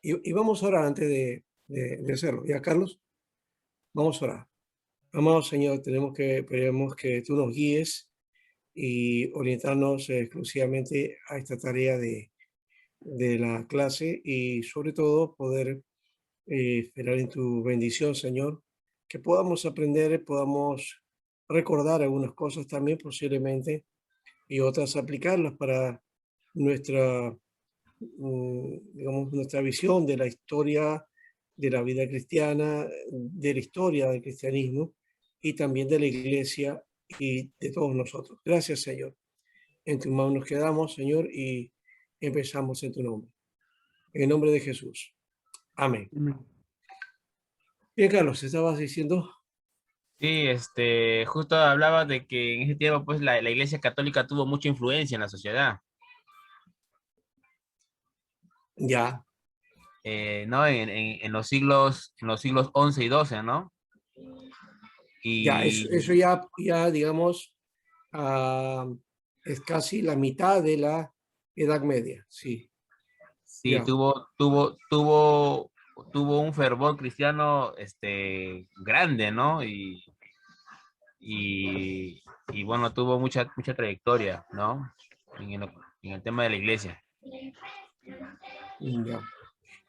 Y vamos a orar antes de hacerlo. ¿Ya, Carlos? Vamos a orar. Amado Señor, pedimos que tú nos guíes y orientarnos exclusivamente a esta tarea de la clase y sobre todo poder esperar en tu bendición, Señor, que podamos aprender, podamos recordar algunas cosas también posiblemente y otras aplicarlas para nuestra, digamos, nuestra visión de la historia de la vida cristiana, de la historia del cristianismo y también de la iglesia y de todos nosotros. Gracias, Señor. En tus manos nos quedamos, Señor, y empezamos en tu nombre. En el nombre de Jesús. Amén. Bien, Carlos, estabas diciendo, Sí, justo hablaba de que en ese tiempo, pues, la Iglesia Católica tuvo mucha influencia en la sociedad, ya, ¿no? En los siglos 11 y 12, ¿no? ya, eso Y ya, digamos, ah, es casi la mitad de la Edad Media, sí, sí, ya. tuvo un fervor cristiano, grande, ¿no? Y, y bueno, tuvo mucha trayectoria, ¿no? En el, en el tema de la iglesia. Ya.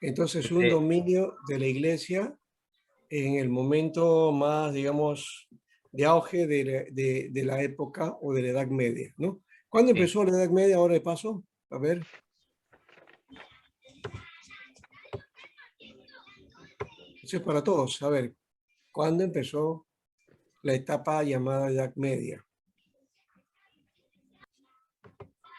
Entonces, un Este, dominio de la iglesia en el momento más, digamos, de auge de la época o de la Edad Media, ¿no? ¿Cuándo sí. empezó la Edad Media? Ahora de paso, a ver, eso es para todos. A ver, ¿cuándo empezó la etapa llamada Edad Media?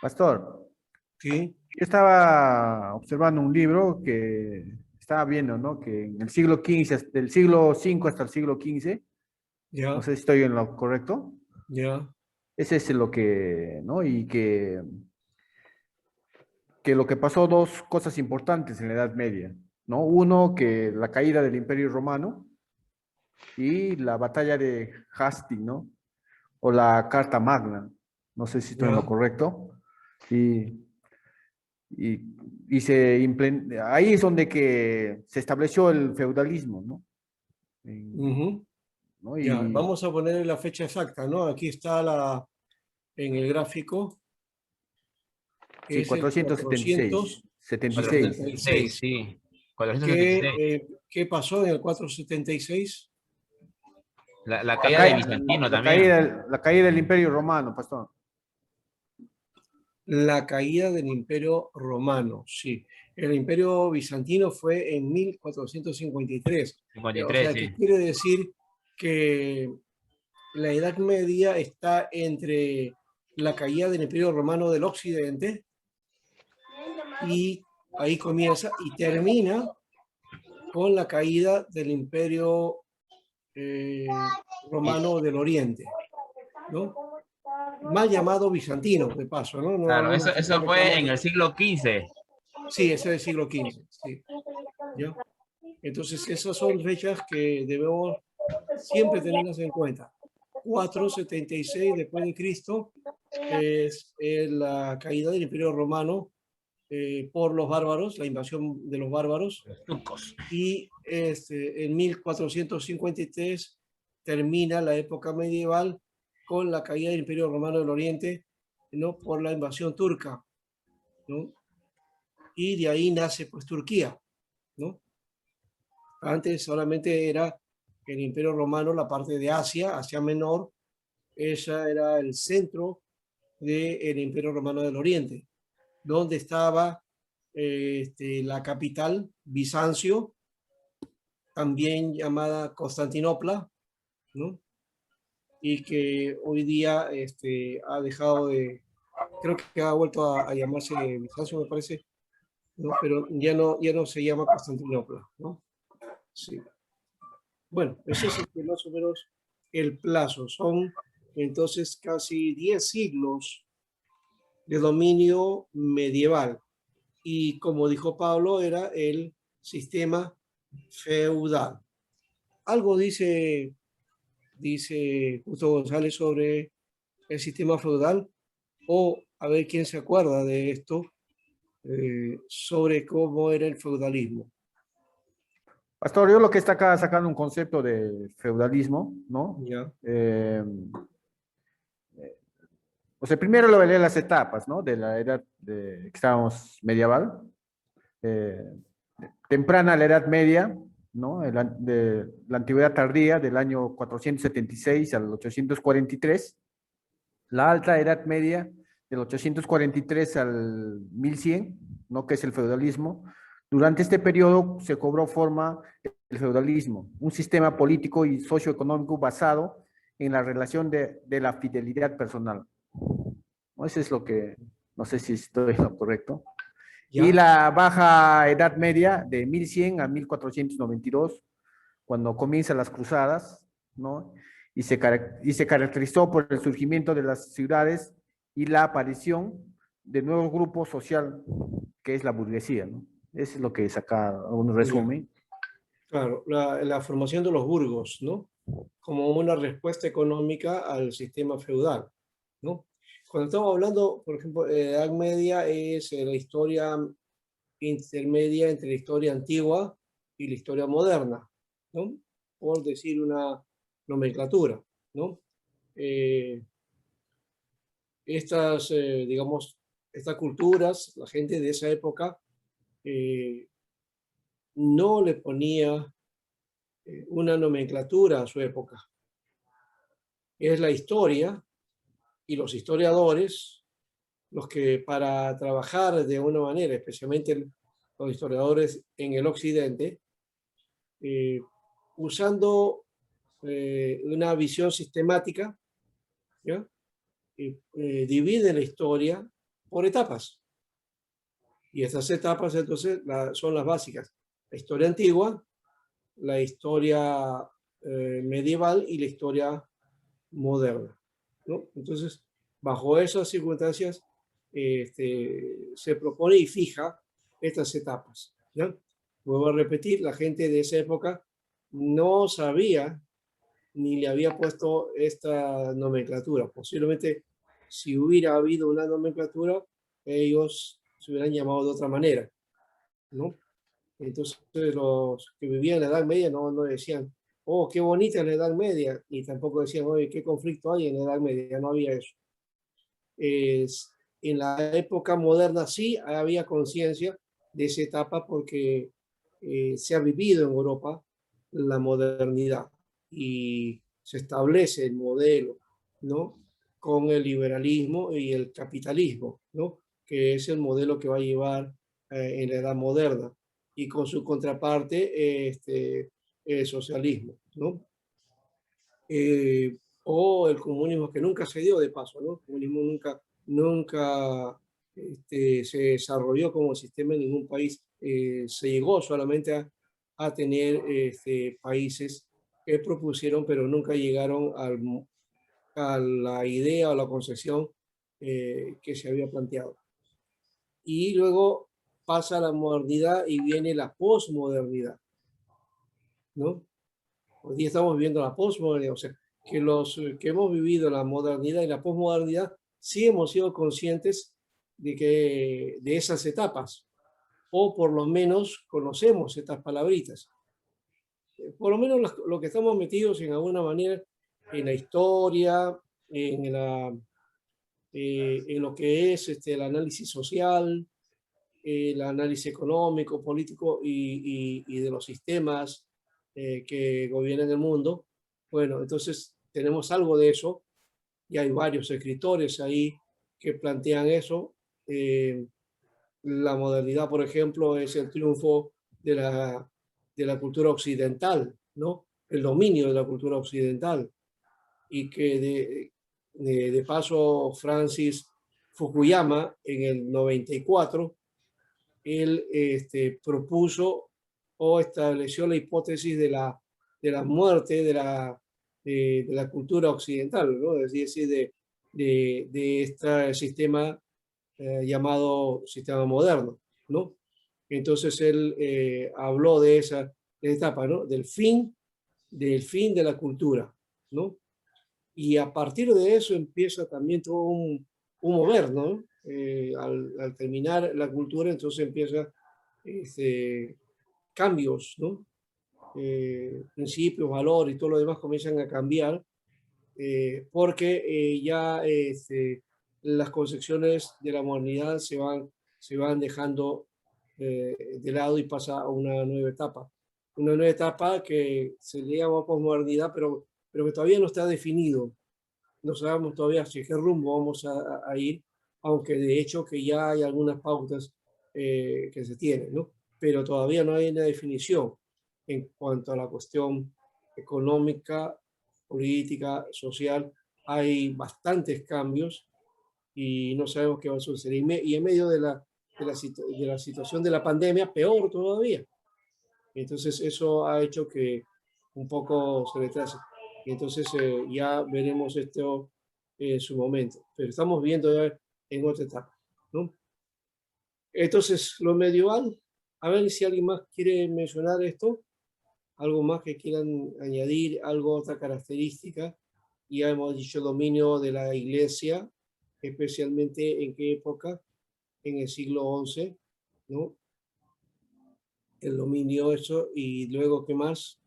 Pastor, ¿Sí? yo estaba observando un libro que estaba viendo, ¿no? Que en el siglo XV, del siglo V hasta el siglo XV, no Ya, sé si estoy en lo correcto, ya, ese es lo que, ¿no? Y que lo que pasó dos cosas importantes en la Edad Media, ¿no? Uno, que la caída del Imperio Romano y la batalla de Hastings, ¿no? O la Carta Magna, no sé si estoy en lo ya. correcto. Y y, ahí es donde que se estableció el feudalismo, ¿no? Ujú. ¿No? Ya, Y vamos a poner la fecha exacta, ¿no? Aquí está en el gráfico, sí, es el 76. 476, 476. sí. 476. ¿Qué pasó en el 476? La La, caída de ca- Bizantino también. la caída del Imperio Romano, pastor. La caída del Imperio Romano, sí. El Imperio Bizantino fue en 1453. O 53, sea, ¿qué sí. quiere decir? Que la Edad Media está entre la caída del Imperio Romano del Occidente y ahí comienza y termina con la caída del Imperio Romano del Oriente, ¿no? Mal llamado bizantino, de paso, ¿no? No, Claro, algunos eso siempre fue en reclaman. el siglo XV. Sí, ese es del siglo XV, sí, ¿ya? Entonces, esas son fechas que debemos siempre tenerlas en cuenta. 476 después de Cristo es la caída del Imperio Romano por los bárbaros, la invasión de los bárbaros, Los turcos. y en 1453 termina la época medieval con la caída del Imperio Romano del Oriente, ¿no? Por la invasión turca, ¿no? Y de ahí nace pues Turquía, ¿no? Antes solamente era el Imperio Romano, la parte de Asia, Asia Menor, esa era el centro del Imperio Romano del Oriente, donde estaba la capital, Bizancio, también llamada Constantinopla, ¿no? Y que hoy día ha dejado de, creo que ha vuelto a llamarse Bizancio, me parece, ¿no? Pero ya no se llama Constantinopla, ¿no? Sí. Bueno, ese es más o menos el plazo. Son entonces casi 10 siglos de dominio medieval. Y como dijo Pablo, era el sistema feudal. Algo dice Justo González sobre el sistema feudal, o a ver quién se acuerda de esto. sobre cómo era el feudalismo. Pastor, yo lo que está acá sacando un concepto de feudalismo, ¿no? ¿Ya? O sea, primero lo veré las etapas, ¿no? De la edad que estábamos medieval, eh, temprana la Edad Media, ¿no? De la antigüedad tardía, del año 476 al 843, la Alta Edad Media, del 843 al 1100, ¿no? Que es el feudalismo. Durante este periodo se cobró forma el feudalismo, un sistema político y socioeconómico basado en la relación de la fidelidad personal. ¿No? Eso es lo que, no sé si estoy en lo correcto. Y ¿Ya? la Baja Edad Media, de 1100 a 1492, cuando comienzan las cruzadas, ¿no? Y se caracterizó por el surgimiento de las ciudades y la aparición de nuevos grupos social, que es la burguesía, ¿no? Eso es lo que saca un Ya. resumen. Claro, la formación de los burgos, ¿no? Como una respuesta económica al sistema feudal, ¿no? Cuando estamos hablando, por ejemplo, de Edad Media es la historia intermedia entre la historia antigua y la historia moderna, ¿no? Por decir una nomenclatura, ¿no? Eh, digamos, estas culturas, la gente de esa época eh, no le ponía una nomenclatura a su época. Es la historia y los historiadores los que para trabajar de una manera, especialmente los historiadores en el occidente, eh, usando una visión sistemática, ¿ya? Divide la historia por etapas. Y estas etapas entonces son las básicas. La historia antigua, la historia medieval y la historia moderna, ¿no? Entonces, bajo esas circunstancias, se propone y fija estas etapas, ¿ya? Vuelvo a repetir, la gente de esa época no sabía ni le había puesto esta nomenclatura. Posiblemente, si hubiera habido una nomenclatura, ellos se hubieran llamado de otra manera, ¿no? Entonces, los que vivían en la Edad Media no decían, oh, qué bonita es la Edad Media, y tampoco decían, oye, qué conflicto hay en la Edad Media, no había eso. En la época moderna sí había conciencia de esa etapa porque se ha vivido en Europa la modernidad y se establece el modelo, ¿no? Con el liberalismo y el capitalismo, ¿no? Que es el modelo que va a llevar en la edad moderna y con su contraparte el socialismo, ¿no? O el comunismo que nunca se dio de paso, ¿no? El comunismo nunca se desarrolló como sistema en ningún país. Se llegó solamente a tener países que propusieron, pero nunca llegaron a la idea o la concepción que se había planteado. Y luego pasa la modernidad y viene la posmodernidad, ¿no? Hoy día estamos viviendo la posmodernidad, o sea, que los que hemos vivido la modernidad y la posmodernidad, sí hemos sido conscientes de esas etapas, o por lo menos conocemos estas palabritas. Por lo menos lo que estamos metidos en alguna manera en la historia, en lo que es el análisis social, el análisis económico, político y de los sistemas que gobiernan el mundo. Bueno, entonces tenemos algo de eso y hay varios escritores ahí que plantean eso. La modernidad, por ejemplo, es el triunfo de la cultura occidental, ¿no? El dominio de la cultura occidental y que de paso Francis Fukuyama en el 94 él propuso o estableció la hipótesis de la muerte de la cultura occidental, ¿no? Es decir, de este sistema llamado sistema moderno, ¿no? Entonces él habló de esa etapa, ¿no? Del fin de la cultura, ¿no? Y a partir de eso empieza también todo un mover, ¿no? al terminar la cultura, entonces empieza cambios, ¿no? Principios, valores y todo lo demás comienzan a cambiar porque ya las concepciones de la modernidad se van dejando de lado y pasa a una nueva etapa. Una nueva etapa que se le llama posmodernidad, pero que todavía no está definido. No sabemos todavía hacia qué rumbo vamos a ir, aunque de hecho que ya hay algunas pautas que se tienen, ¿no? Pero todavía no hay una definición en cuanto a la cuestión económica, política, social. Hay bastantes cambios y no sabemos qué va a suceder. Y en medio de la situación de la pandemia, peor todavía. Entonces eso ha hecho que un poco se retrase. Y entonces ya veremos esto en su momento. Pero estamos viendo ya en otra etapa, ¿no? Entonces, lo medieval, a ver si alguien más quiere mencionar esto, algo más que quieran añadir, algo, otra característica. Ya hemos dicho dominio de la iglesia, especialmente en qué época, en el siglo XI, ¿no? El dominio, eso, y luego, ¿qué más?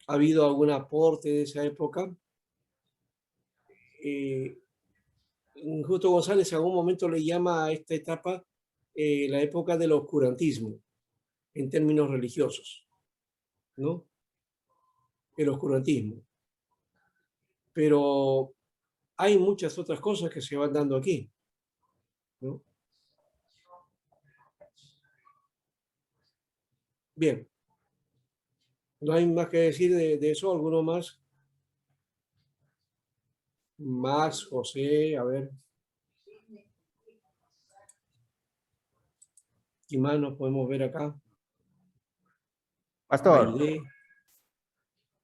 ¿Ha habido algún aporte de esa época? Justo González en algún momento le llama a esta etapa la época del oscurantismo, en términos religiosos, ¿no? El oscurantismo. Pero hay muchas otras cosas que se van dando aquí, ¿no? Bien, no hay más que decir de eso, ¿alguno más? Más, José, a ver, ¿qué más nos podemos ver acá? Pastor, Aide,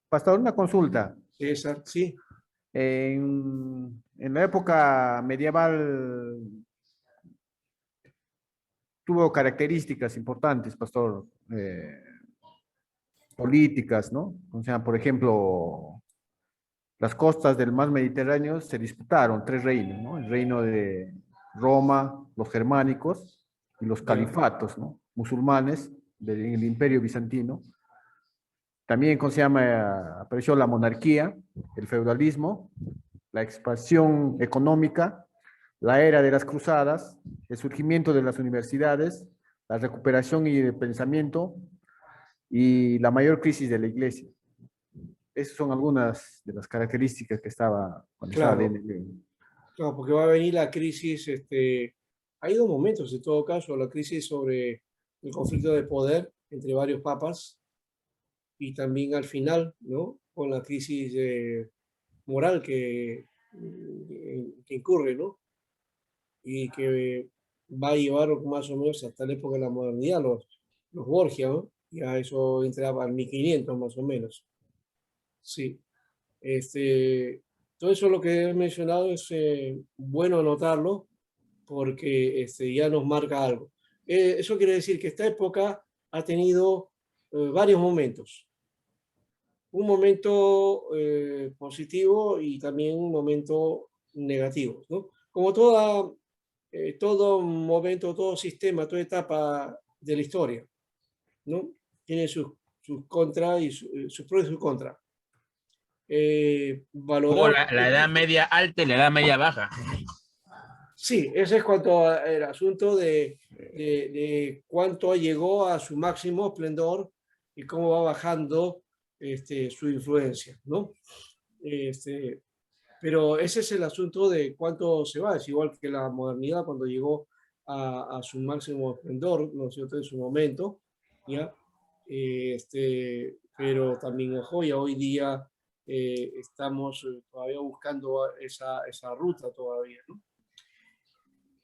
pastor, una consulta. César, sí, En la época medieval tuvo características importantes, pastor, políticas, ¿no? O sea, por ejemplo, las costas del mar Mediterráneo se disputaron tres reinos, ¿no? El reino de Roma, los germánicos y los ya, califatos, ¿no? Musulmanes del Imperio Bizantino. También, ¿cómo se llama? Apareció la monarquía, el feudalismo, la expansión económica, la era de las cruzadas, el surgimiento de las universidades, la recuperación y el pensamiento y la mayor crisis de la iglesia. Esas son algunas de las características que estaba cuando estaba claro, leyendo el libro. claro, porque va a venir la crisis, hay dos momentos en todo caso, la crisis sobre el conflicto de poder entre varios papas y también al final, ¿no? Con la crisis moral que incurre, ¿no? Y que va a llevar más o menos hasta la época de la modernidad, los Borgia, ¿no? Ya eso entraba al 1500 más o menos. Sí. Todo eso lo que he mencionado es bueno anotarlo porque ya nos marca algo. Eso quiere decir que esta época ha tenido varios momentos. Un momento positivo y también un momento negativo, ¿no? Como todo momento, todo sistema, toda etapa de la historia, ¿no? Tiene sus contras y sus pros y sus contras. Hubo Valorar, la edad media alta y la edad media baja. sí, ese es cuanto el asunto de cuánto llegó a su máximo esplendor y cómo va bajando su influencia, ¿no? Este, pero ese es el asunto de cuánto se va, es igual que la modernidad cuando llegó a su máximo esplendor, ¿no es cierto?, en su momento, ¿ya? Pero también, ojo, ya hoy día estamos todavía buscando esa ruta todavía, ¿no?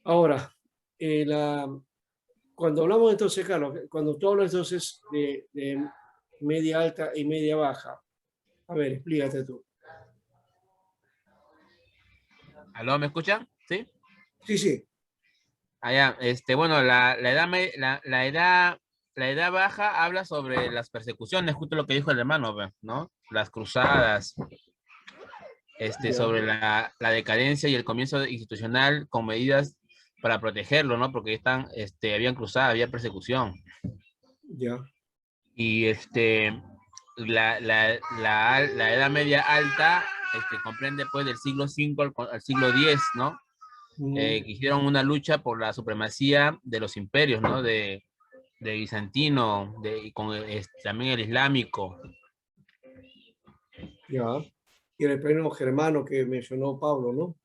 Ahora, cuando hablamos entonces, Carlos, cuando tú hablas entonces de media alta y media baja, a ver, explícate tú. ¿Aló, me escucha? ¿Sí? Sí, sí, Allá, bueno, la edad baja habla sobre las persecuciones, justo lo que dijo el hermano, ¿ve? ¿No? Las cruzadas, Ya, sobre la decadencia y el comienzo institucional con medidas para protegerlo, ¿no? Porque habían cruzado, había persecución. ya. Y la Edad Media Alta comprende pues del siglo V al siglo X, ¿no? Mm, Que hicieron una lucha por la supremacía de los imperios, ¿no? De bizantino, y con también el islámico. ya. Y el imperio germano que mencionó Pablo, ¿no?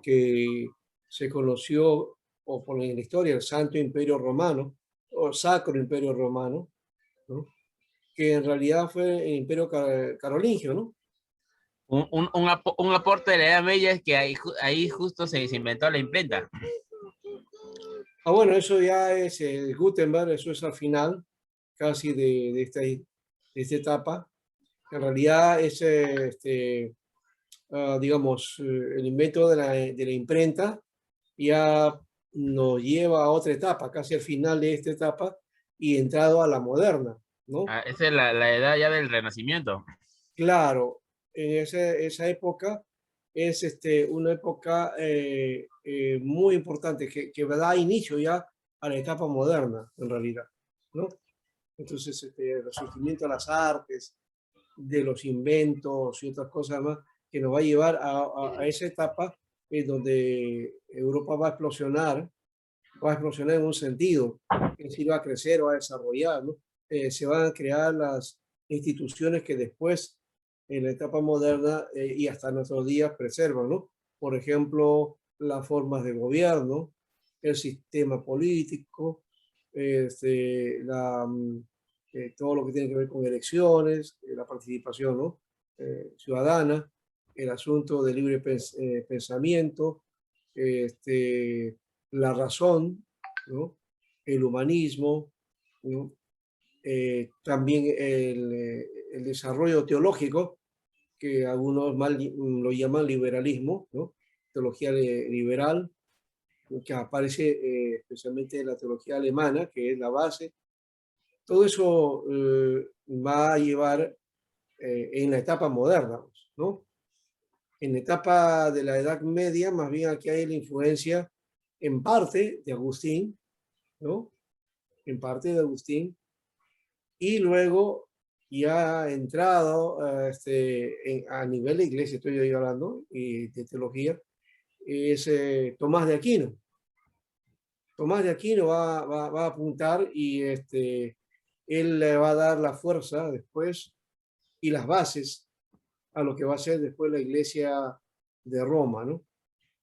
Que se conoció, o por en la historia, el Santo Imperio Romano, o Sacro Imperio Romano, ¿no? Que en realidad fue el Imperio Carolingio, ¿no? Un aporte de la Edad Media es que ahí justo se inventó la imprenta. Ah, bueno, eso ya es Gutenberg, eso es al final casi de esta etapa. En realidad es, digamos, el invento de la imprenta ya nos lleva a otra etapa, casi al final de esta etapa y entrado a la moderna, ¿no? Ah, esa es la edad ya del Renacimiento. Claro, en esa época es una época muy importante que da inicio ya a la etapa moderna, en realidad, ¿no? Entonces, el surgimiento de las artes, de los inventos y otras cosas más, que nos va a llevar a esa etapa en donde Europa va a explosionar en un sentido, es decir, va a crecer, va a desarrollar, ¿no? Se van a crear las instituciones que después, en la etapa moderna y hasta nuestros días, preservan, ¿no? Por ejemplo, las formas de gobierno, el sistema político, todo lo que tiene que ver con elecciones, la participación, ¿no? Ciudadana, el asunto del libre pensamiento, la razón, ¿no? El humanismo, ¿no? También el desarrollo teológico, que algunos lo llaman liberalismo, ¿no? Teología liberal, que aparece especialmente en la teología alemana, que es la base. Todo eso va a llevar en la etapa moderna, ¿no? En la etapa de la Edad Media, más bien aquí hay la influencia en parte de Agustín, ¿no? En parte de Agustín, y luego ya entrado a nivel de iglesia, estoy yo hablando, y de teología, es Tomás de Aquino. Tomás de Aquino va a apuntar y él le va a dar la fuerza después y las bases a lo que va a ser después la iglesia de Roma, ¿no?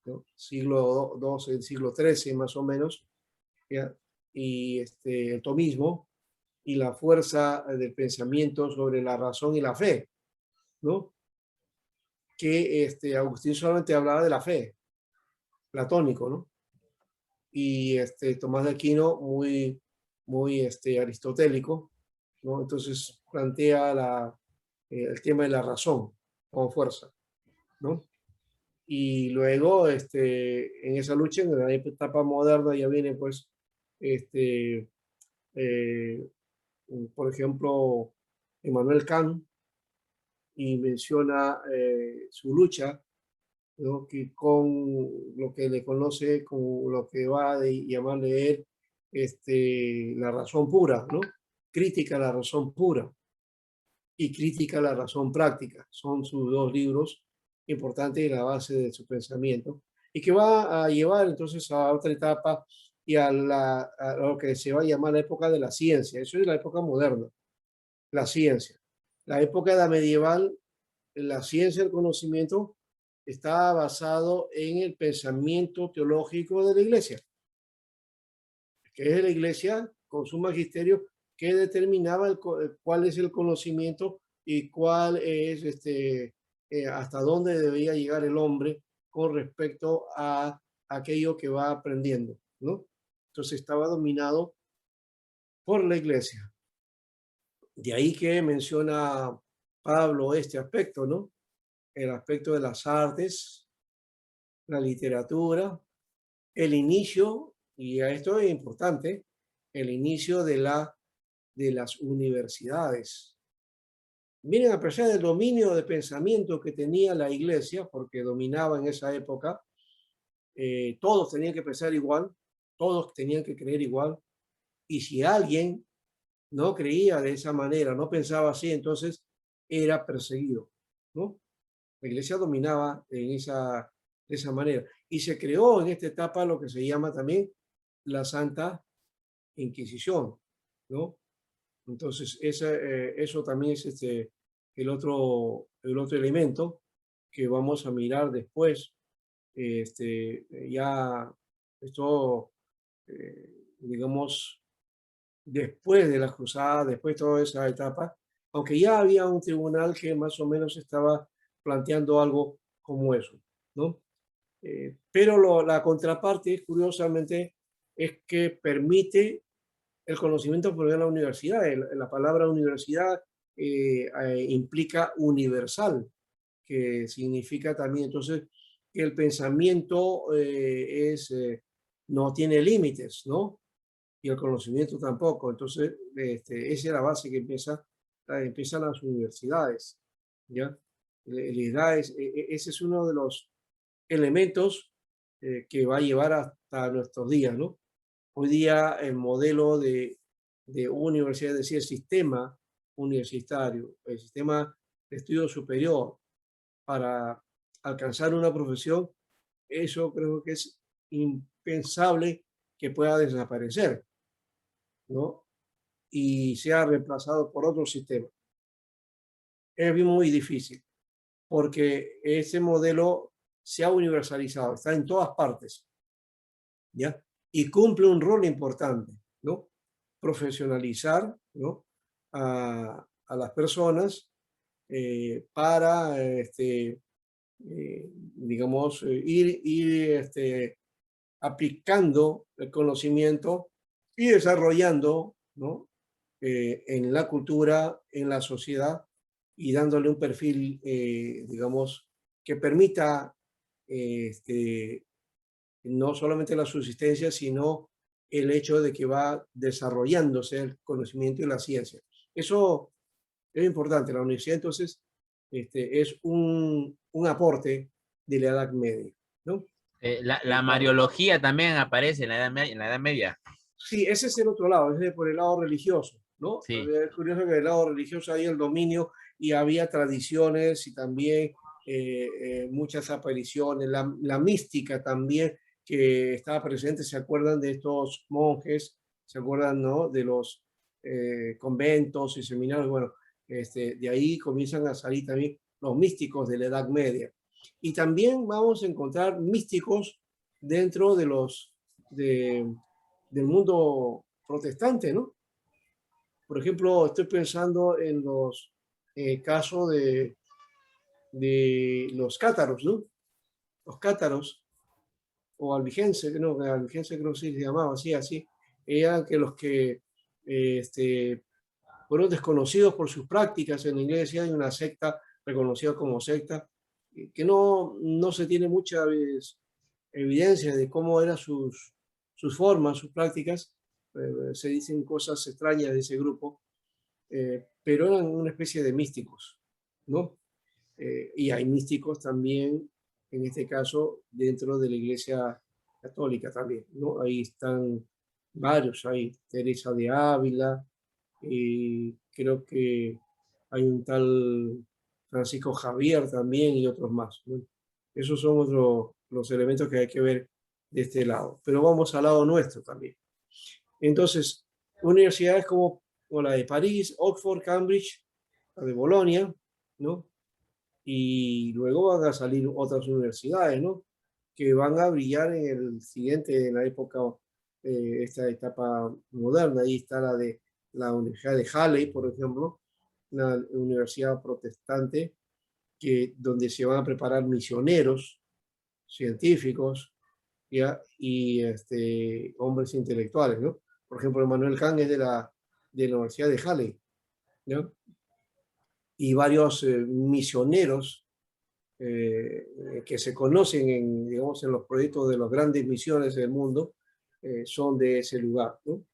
¿No? Siglo XII, siglo XIII más o menos, ¿ya? Y el tomismo y la fuerza del pensamiento sobre la razón y la fe, ¿no? Que Agustín solamente hablaba de la fe, platónico, ¿no? Y Tomás de Aquino muy aristotélico, ¿no? Entonces plantea el tema de la razón con fuerza, ¿no? Y luego, en esa lucha, en la etapa moderna, ya viene, pues, eh, por ejemplo, Immanuel Kant, y menciona su lucha, ¿no? Que con lo que le conoce, con lo que va a llamar leer la razón pura, ¿no? Crítica a la razón pura y crítica a la razón práctica. Son sus dos libros importantes y la base de su pensamiento, y que va a llevar entonces a otra etapa y a lo que se va a llamar la época de la ciencia. Eso es la época moderna, la ciencia. La época de la medieval, la ciencia del conocimiento está basado en el pensamiento teológico de la iglesia, que es la iglesia con su magisterio que determinaba cuál es el conocimiento y cuál es hasta dónde debía llegar el hombre con respecto a aquello que va aprendiendo, ¿no? Entonces estaba dominado por la iglesia. De ahí que menciona Pablo este aspecto, ¿no? El aspecto de las artes, la literatura, el inicio, y a esto es importante, el inicio de las universidades, miren, a pesar del dominio de pensamiento que tenía la iglesia, porque dominaba en esa época, todos tenían que pensar igual, todos tenían que creer igual, y si alguien no creía de esa manera, no pensaba así, entonces era perseguido, ¿no? La iglesia dominaba de esa manera. Y se creó en esta etapa lo que se llama también la Santa Inquisición, ¿no? Entonces, eso también es el otro elemento que vamos a mirar después. Ya esto, digamos, después de las cruzadas, después de toda esa etapa, aunque ya había un tribunal que más o menos estaba planteando algo como eso, ¿no? Pero la contraparte, curiosamente, es que permite el conocimiento por la universidad. La palabra universidad implica universal, que significa también entonces que el pensamiento no tiene límites, ¿no? Y el conocimiento tampoco. Entonces, esa es la base que empiezan las universidades, ¿ya? Ese es uno de los elementos que va a llevar hasta nuestros días, ¿no? Hoy día el modelo de universidad, es decir, el sistema universitario, el sistema de estudio superior para alcanzar una profesión, eso creo que es impensable que pueda desaparecer, ¿no? Y sea reemplazado por otro sistema. Es muy difícil, porque ese modelo se ha universalizado, está en todas partes, ¿ya? Y cumple un rol importante, ¿no? Profesionalizar, ¿no? a las personas para, digamos, ir aplicando el conocimiento y desarrollando, ¿no? En la cultura, en la sociedad y dándole un perfil, digamos, que permita no solamente la subsistencia, sino el hecho de que va desarrollándose el conocimiento y la ciencia. Eso es importante. La universidad, entonces, es un aporte de la Edad Media, ¿no? La mariología también aparece en la en la Edad Media. Sí, ese es el otro lado, ese es por el lado religioso, ¿no? Sí. Es curioso que del lado religioso hay el dominio y había tradiciones y también muchas apariciones, la mística también que estaba presente. ¿Se acuerdan de estos monjes? ¿Se acuerdan, no? De los conventos y seminarios. Bueno, de ahí comienzan a salir también los místicos de la Edad Media. Y también vamos a encontrar místicos dentro del mundo protestante, ¿no? Por ejemplo, estoy pensando en los casos de los cátaros, ¿no? Los cátaros, o albigenses, no, albigenses creo que sí se llamaba así, eran que los que fueron desconocidos por sus prácticas en la iglesia. Hay una secta reconocida como secta, que no se tiene mucha evidencia de cómo eran sus formas, sus prácticas. Se dicen cosas extrañas de ese grupo, pero eran una especie de místicos, ¿no? Y hay místicos también, en este caso, dentro de la Iglesia Católica también, ¿no? Ahí están varios, hay Teresa de Ávila, y creo que hay un tal Francisco Javier también y otros más, ¿no? Esos son los elementos que hay que ver de este lado. Pero vamos al lado nuestro también. Entonces, universidades como la de París, Oxford, Cambridge, la de Bolonia, ¿no? Y luego van a salir otras universidades, ¿no? Que van a brillar en la época, esta etapa moderna. Ahí está la Universidad de Halle, por ejemplo, una universidad protestante donde se van a preparar misioneros, científicos, ¿ya? Y hombres intelectuales, ¿no? Por ejemplo, Emmanuel Kant es de la Universidad de Halle, ¿no? Y varios misioneros que se conocen digamos, en los proyectos de las grandes misiones del mundo, son de ese lugar, ¿no?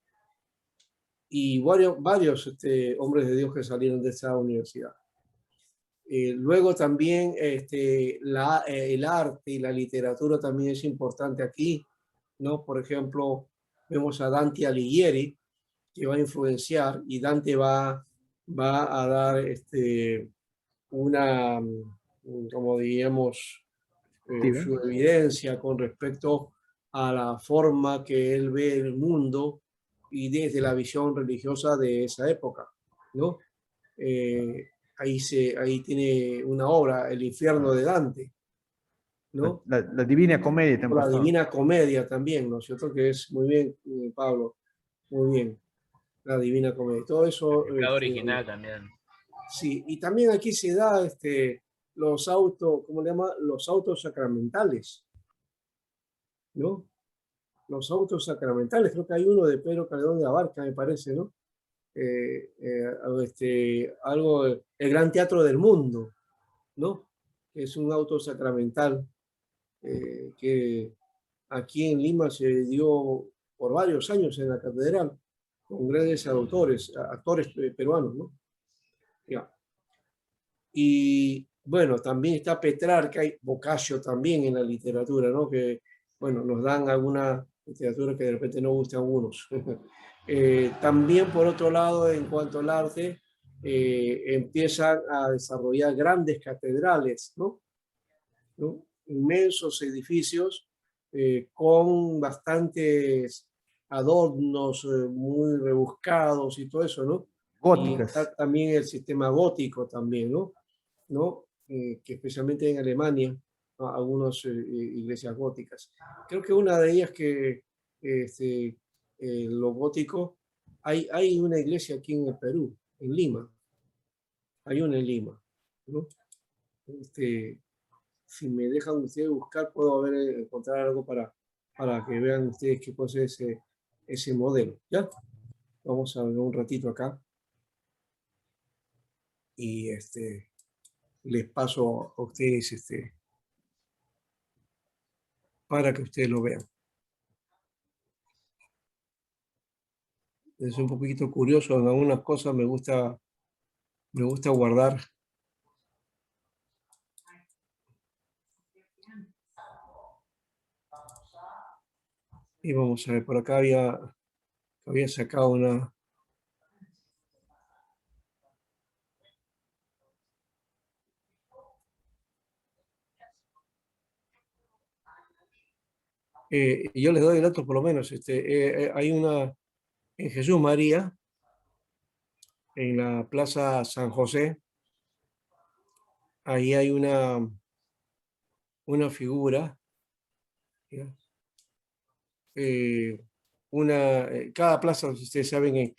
Y varios hombres de Dios que salieron de esa universidad. Luego también el arte y la literatura también es importante aquí, ¿no? Por ejemplo, vemos a Dante Alighieri, que va a influenciar, y Dante va a dar una, como diríamos, Sí, su ¿ven? evidencia con respecto a la forma que él ve el mundo y desde la visión religiosa de esa época, ¿no? Eh, ahí tiene una obra, El infierno de Dante, ¿no? La Divina Comedia te han O la pasado. Divina Comedia también, ¿no es cierto? Que es muy bien, Pablo, muy bien, la Divina Comedia. Todo El eso, pecado original también. sí, y también aquí se da los autos, ¿cómo le llama? Los autos sacramentales, ¿no? Los autos sacramentales, creo que hay uno de Pedro Calderón de Abarca, me parece, ¿no? Algo, el Gran Teatro del Mundo, ¿no? Es un auto sacramental que aquí en Lima se dio por varios años en la catedral, con grandes actores peruanos, ¿no? Ya. Y bueno, también está Petrarca y Boccaccio también en la literatura, ¿no? Que, bueno, nos dan alguna literatura que de repente no gusta a algunos. También, por otro lado, en cuanto al arte, empiezan a desarrollar grandes catedrales, ¿no? ¿No? Inmensos edificios con bastantes adornos muy rebuscados y todo eso, ¿no? Y Góticas. está también el sistema gótico también, ¿no? ¿No? Que especialmente en Alemania, ¿no? Algunas iglesias góticas. Creo que una de ellas que lo gótico, hay una iglesia aquí en el Perú, en Lima, hay una en Lima, ¿no? Este, si me dejan ustedes buscar, puedo encontrar algo para que vean ustedes qué cosa es ese modelo, ¿ya? Vamos a ver un ratito acá y les paso a ustedes para que ustedes lo vean. Es un poquito curioso, en algunas cosas me gusta guardar. Y vamos a ver, por acá había sacado una. Yo les doy el dato por lo menos. Hay una en Jesús María, en la Plaza San José. Ahí hay una figura, ¿ya? Eh, cada plaza, ustedes saben,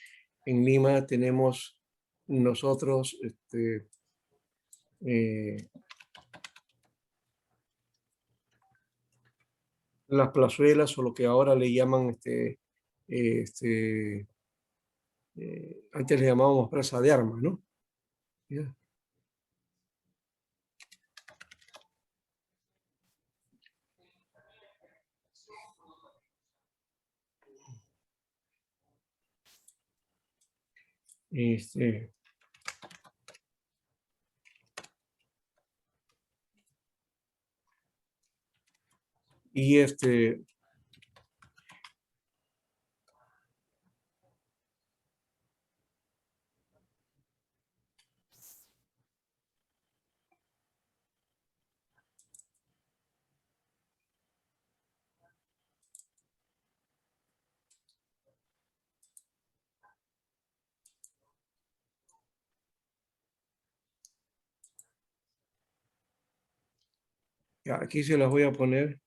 en Lima tenemos nosotros eh, las plazuelas o lo que ahora le llaman, antes le llamábamos Plaza de Armas, ¿no? ¿Ya? Este, y ya, aquí se las voy a poner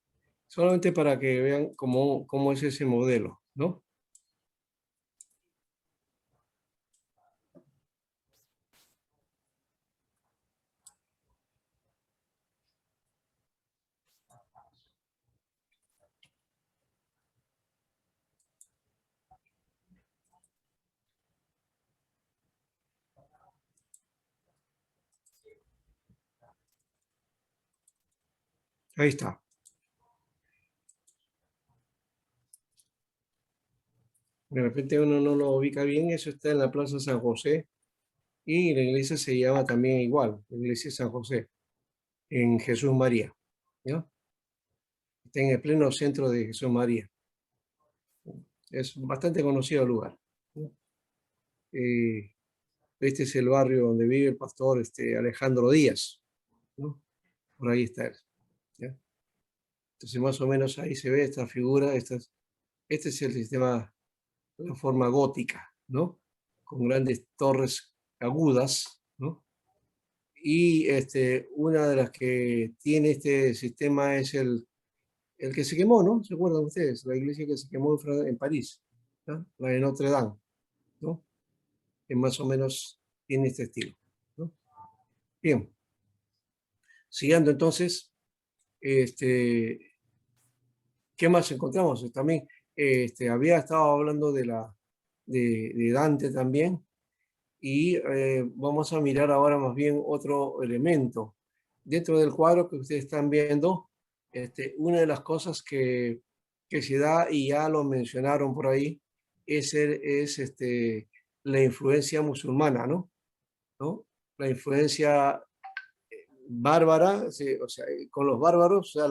solamente para que vean cómo es ese modelo, ¿no? Ahí está. De repente uno no lo ubica bien, eso está en la Plaza San José. Y la iglesia se llama también igual, la iglesia de San José, en Jesús María, ¿ya? Está en el pleno centro de Jesús María. Es un bastante conocido el lugar, ¿no? Eh, este es el barrio donde vive el pastor Alejandro Díaz, ¿no? Por ahí está él, ¿ya? Entonces, más o menos ahí se ve esta figura. Este es el sistema, la forma gótica, ¿no? Con grandes torres agudas, ¿no? Y una de las que tiene este sistema es el que se quemó, ¿no? ¿Se acuerdan ustedes? La iglesia que se quemó en París, ¿no? La de Notre Dame, ¿no? Que más o menos tiene este estilo, ¿no? Bien, siguiendo entonces, este, ¿qué más encontramos? También había estado hablando de Dante también, y vamos a mirar ahora más bien otro elemento. Dentro del cuadro que ustedes están viendo, una de las cosas que se da, y ya lo mencionaron por ahí, es la influencia musulmana, ¿no? ¿No? La influencia bárbara, sí, o sea, con los bárbaros, o sea,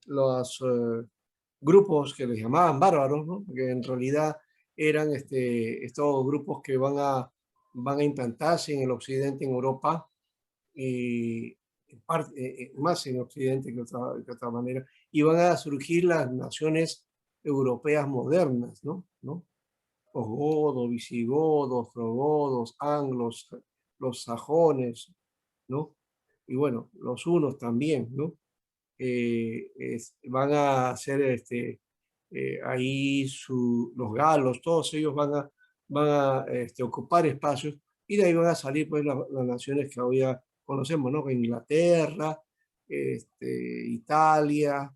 los grupos que les llamaban bárbaros, ¿no? Porque en realidad eran estos grupos que van a implantarse en el occidente, en Europa, y más en occidente que otra manera, y van a surgir las naciones europeas modernas, ¿no? ¿No? Osgodos, visigodos, ostrogodos, anglos, los sajones, ¿no? Y bueno, los hunos también, ¿no? Van a hacer ahí los galos, todos ellos van a ocupar espacios, y de ahí van a salir pues las naciones que hoy ya conocemos, ¿no? Inglaterra, Italia,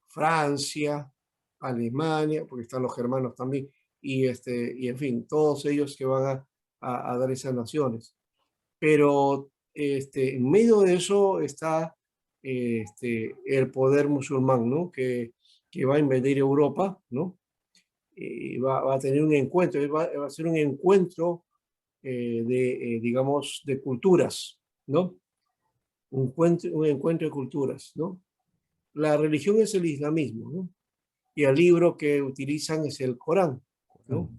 Francia, Alemania, porque están los germanos también, y en fin, todos ellos que van a dar esas naciones. Pero en medio de eso está el poder musulmán, ¿no? Que va a invadir Europa, ¿no? Y va a tener un encuentro, va a ser un encuentro digamos, de culturas, ¿no? Un encuentro de culturas, ¿no? La religión es el islamismo, ¿no? Y el libro que utilizan es el Corán, ¿no?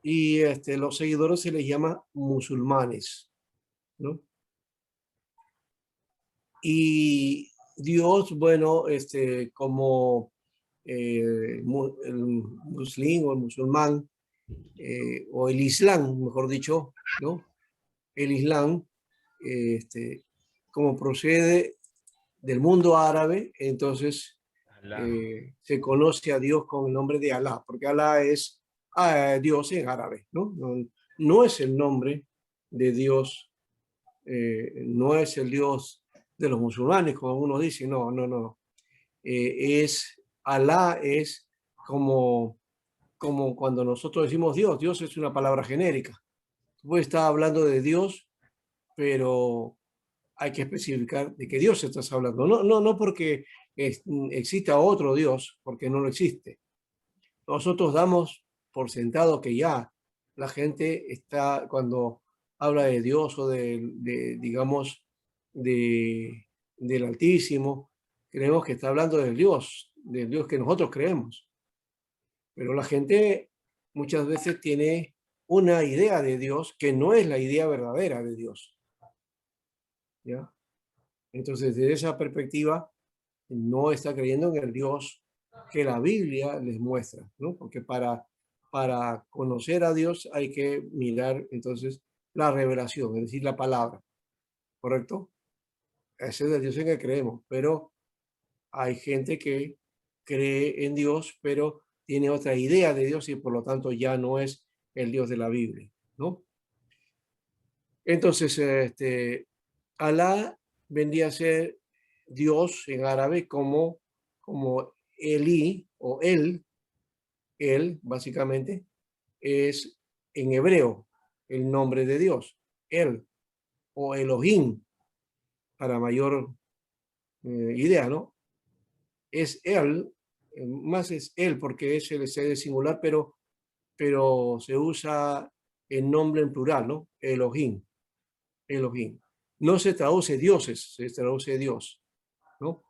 Y los seguidores se les llama musulmanes, ¿no? Y Dios, bueno, como el muslim o el musulmán, o el islam, mejor dicho, ¿no? El islam, como procede del mundo árabe, entonces Alá. se conoce a Dios con el nombre de Alá, porque Alá es Dios en árabe, ¿no? No, no es el nombre de Dios, no es el Dios de los musulmanes, como uno dice, no, no, no. Alá es como cuando nosotros decimos Dios. Dios es una palabra genérica. Tú puedes estar hablando de Dios, pero hay que especificar de qué Dios estás hablando. No, no, no porque exista otro Dios, porque no lo existe. Nosotros damos por sentado que ya la gente está, cuando habla de Dios o digamos, del Altísimo, creemos que está hablando del Dios que nosotros creemos. Pero la gente muchas veces tiene una idea de Dios que no es la idea verdadera de Dios, ¿ya? Entonces, desde esa perspectiva, no está creyendo en el Dios que la Biblia les muestra, ¿no? Porque para conocer a Dios hay que mirar entonces la revelación, es decir, la palabra, ¿correcto? Ese es el Dios en que creemos, pero hay gente que cree en Dios, pero tiene otra idea de Dios, y por lo tanto ya no es el Dios de la Biblia, ¿no? Entonces, Alá vendría a ser Dios en árabe como Elí o él básicamente es en hebreo el nombre de Dios, él o Elohim, para mayor idea, ¿no? Es él, más es él porque es el sede singular, pero se usa el nombre en plural, ¿no? Elohim, Elohim. No se traduce dioses, se traduce Dios, ¿no?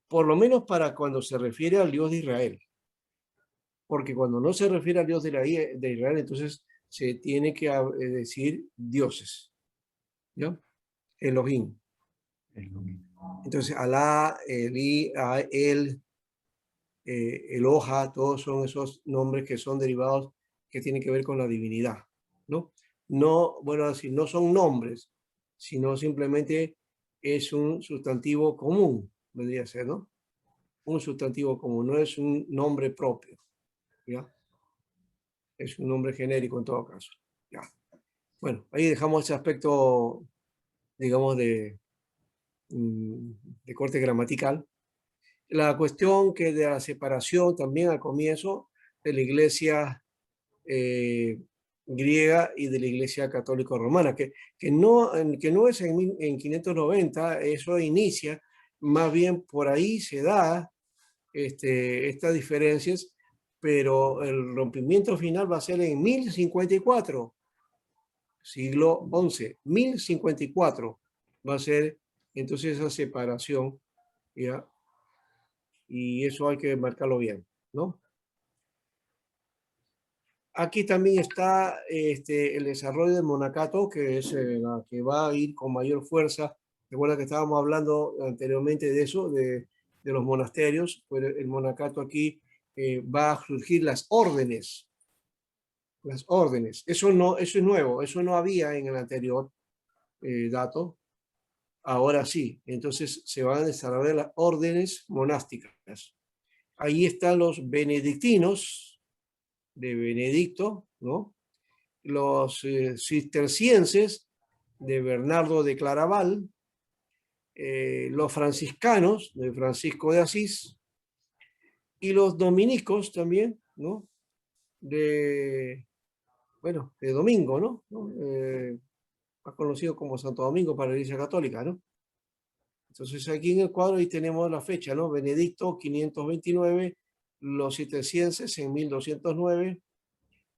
Por lo menos para cuando se refiere al Dios de Israel. Porque cuando no se refiere al Dios de Israel, entonces se tiene que decir dioses, ¿ya? Elohim. Entonces, Alá, Eli, El, Eloha, todos son esos nombres que son derivados que tienen que ver con la divinidad, ¿no? No, bueno, así, no son nombres, sino simplemente es un sustantivo común, vendría a ser, ¿no? Un sustantivo común, no es un nombre propio, ¿ya? Es un nombre genérico en todo caso, ¿ya? Bueno, ahí dejamos ese aspecto, digamos, de corte gramatical. La cuestión que de la separación también al comienzo de la iglesia griega y de la iglesia católica romana, que no es en 590, eso inicia, más bien por ahí se da estas diferencias, pero el rompimiento final va a ser en 1054, siglo XI, 1054 va a ser entonces esa separación, ¿ya? Y eso hay que marcarlo bien, ¿no? Aquí también está el desarrollo del monacato, que es la que va a ir con mayor fuerza. Recuerda que estábamos hablando anteriormente de eso, de los monasterios, pero el monacato aquí va a surgir las órdenes. Las órdenes. Eso es nuevo, eso no había en el anterior dato. Ahora sí, entonces se van a desarrollar las órdenes monásticas. Ahí están los benedictinos de Benedicto, ¿no? Los cistercienses de Bernardo de Claraval, los franciscanos de Francisco de Asís y los dominicos también, ¿no? Bueno, de Domingo, ¿no? Más conocido como Santo Domingo para la Iglesia Católica, ¿no? Entonces aquí en el cuadro ahí tenemos la fecha, ¿no? Benedicto 529, los cistercienses en 1209,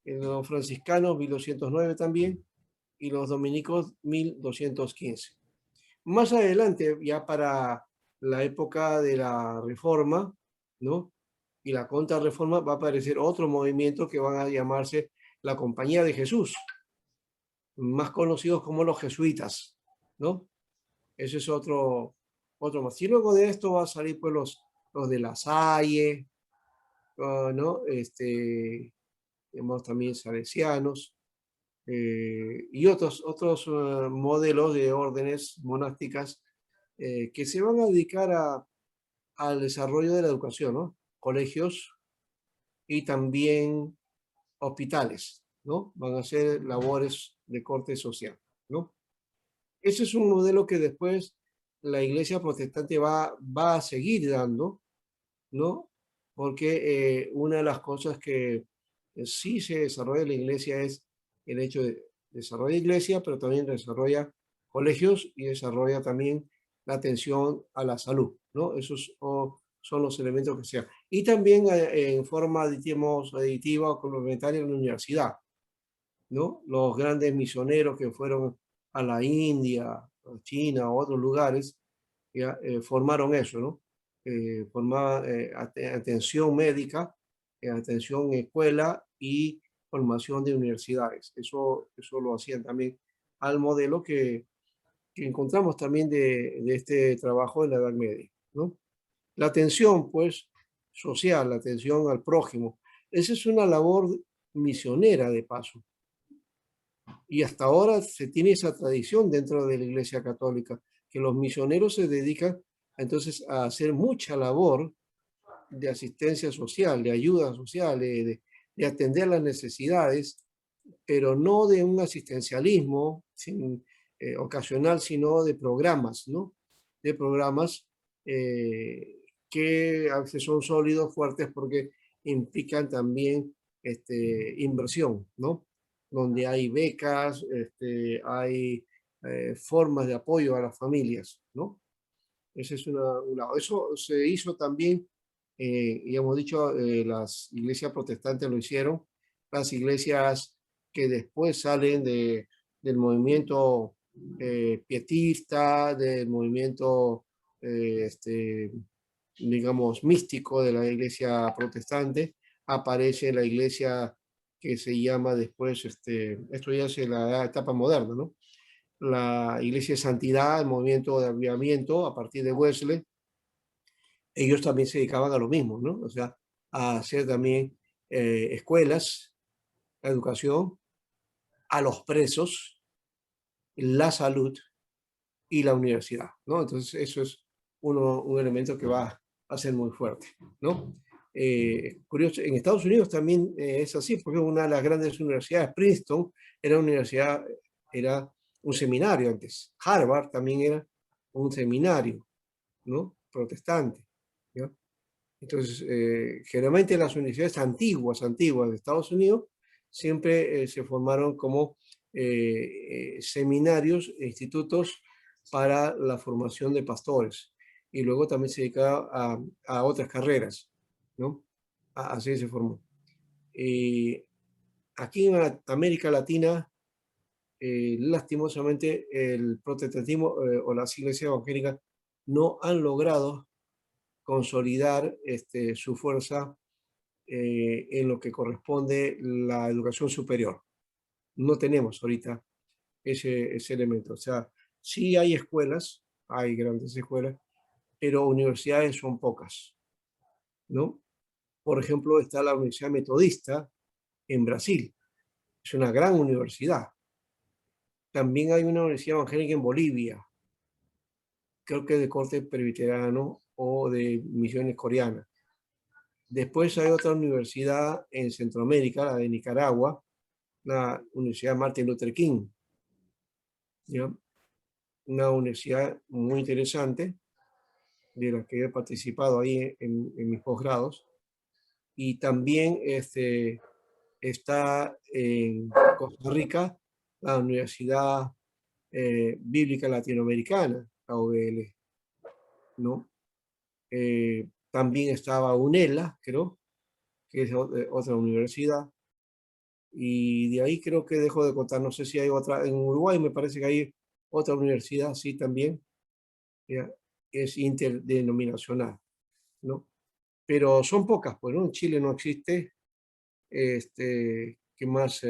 los franciscanos 1209 también, y los dominicos 1215. Más adelante, ya para la época de la Reforma, ¿no? Y la Contrarreforma, va a aparecer otro movimiento que van a llamarse la Compañía de Jesús, más conocidos como los jesuitas, ¿no? Ese es otro más. Y luego de esto va a salir pues los de La Salle, ¿no? Tenemos también salesianos, y otros modelos de órdenes monásticas que se van a dedicar al desarrollo de la educación, ¿no? Colegios y también hospitales, ¿no? Van a hacer labores de corte social, ¿no? Ese es un modelo que después la iglesia protestante va a seguir dando, ¿no? Porque una de las cosas que sí se desarrolla en la iglesia es el hecho de desarrollar iglesia, pero también desarrolla colegios y desarrolla también la atención a la salud, ¿no? Esos son los elementos que sean. Y también en forma, aditiva o complementaria en la universidad, ¿no? Los grandes misioneros que fueron a la India, a China o a otros lugares, ya, formaron eso, ¿no? Formaban atención médica, atención en escuela y formación de universidades. Eso lo hacían también al modelo que encontramos también de este trabajo en la Edad Media, ¿no? La atención, pues, social, la atención al prójimo. Esa es una labor misionera de paso. Y hasta ahora se tiene esa tradición dentro de la Iglesia Católica, que los misioneros se dedican entonces a hacer mucha labor de asistencia social, de ayuda social, de atender las necesidades, pero no de un asistencialismo ocasional, sino de programas, ¿no? De programas que a veces son sólidos, fuertes, porque implican también inversión, ¿no? Donde hay becas, hay formas de apoyo a las familias, ¿no? Ese es un lado. Eso se hizo también, y hemos dicho, las iglesias protestantes lo hicieron, las iglesias que después salen del movimiento pietista, del movimiento, digamos, místico de la iglesia protestante, aparece la iglesia que se llama después, esto ya es la etapa moderna, ¿no? La iglesia de santidad, el movimiento de avivamiento a partir de Wesley, ellos también se dedicaban a lo mismo, ¿no? O sea, a hacer también escuelas, educación, a los presos, la salud y la universidad, ¿no? Entonces, eso es un elemento que va a ser muy fuerte, ¿no? Curioso, en Estados Unidos también es así, porque una de las grandes universidades, Princeton, era una universidad, era un seminario antes. Harvard también era un seminario, ¿no? Protestante, ¿no? Entonces, generalmente las universidades antiguas de Estados Unidos siempre se formaron como seminarios e institutos para la formación de pastores. Y luego también se dedicaba a otras carreras, ¿no? Así se formó. Aquí en América Latina, lastimosamente, el protestantismo o las iglesias evangélicas no han logrado consolidar su fuerza en lo que corresponde la educación superior. No tenemos ahorita ese elemento. O sea, sí hay escuelas, hay grandes escuelas, pero universidades son pocas, ¿no? Por ejemplo, está la Universidad Metodista en Brasil. Es una gran universidad. También hay una universidad evangélica en Bolivia, creo que de corte presbiteriano o de misiones coreanas. Después hay otra universidad en Centroamérica, la de Nicaragua, la Universidad Martin Luther King, ¿ya? Una universidad muy interesante, de la que he participado ahí en mis posgrados. Y también está en Costa Rica la Universidad Bíblica Latinoamericana, la OBL, ¿no? También estaba UNELA, creo, que es otra universidad. Y de ahí creo que dejo de contar, no sé si hay otra, en Uruguay me parece que hay otra universidad, sí, también, ya, es interdenominacional, ¿no? Pero son pocas, pues, ¿no? En Chile no existe, ¿qué más?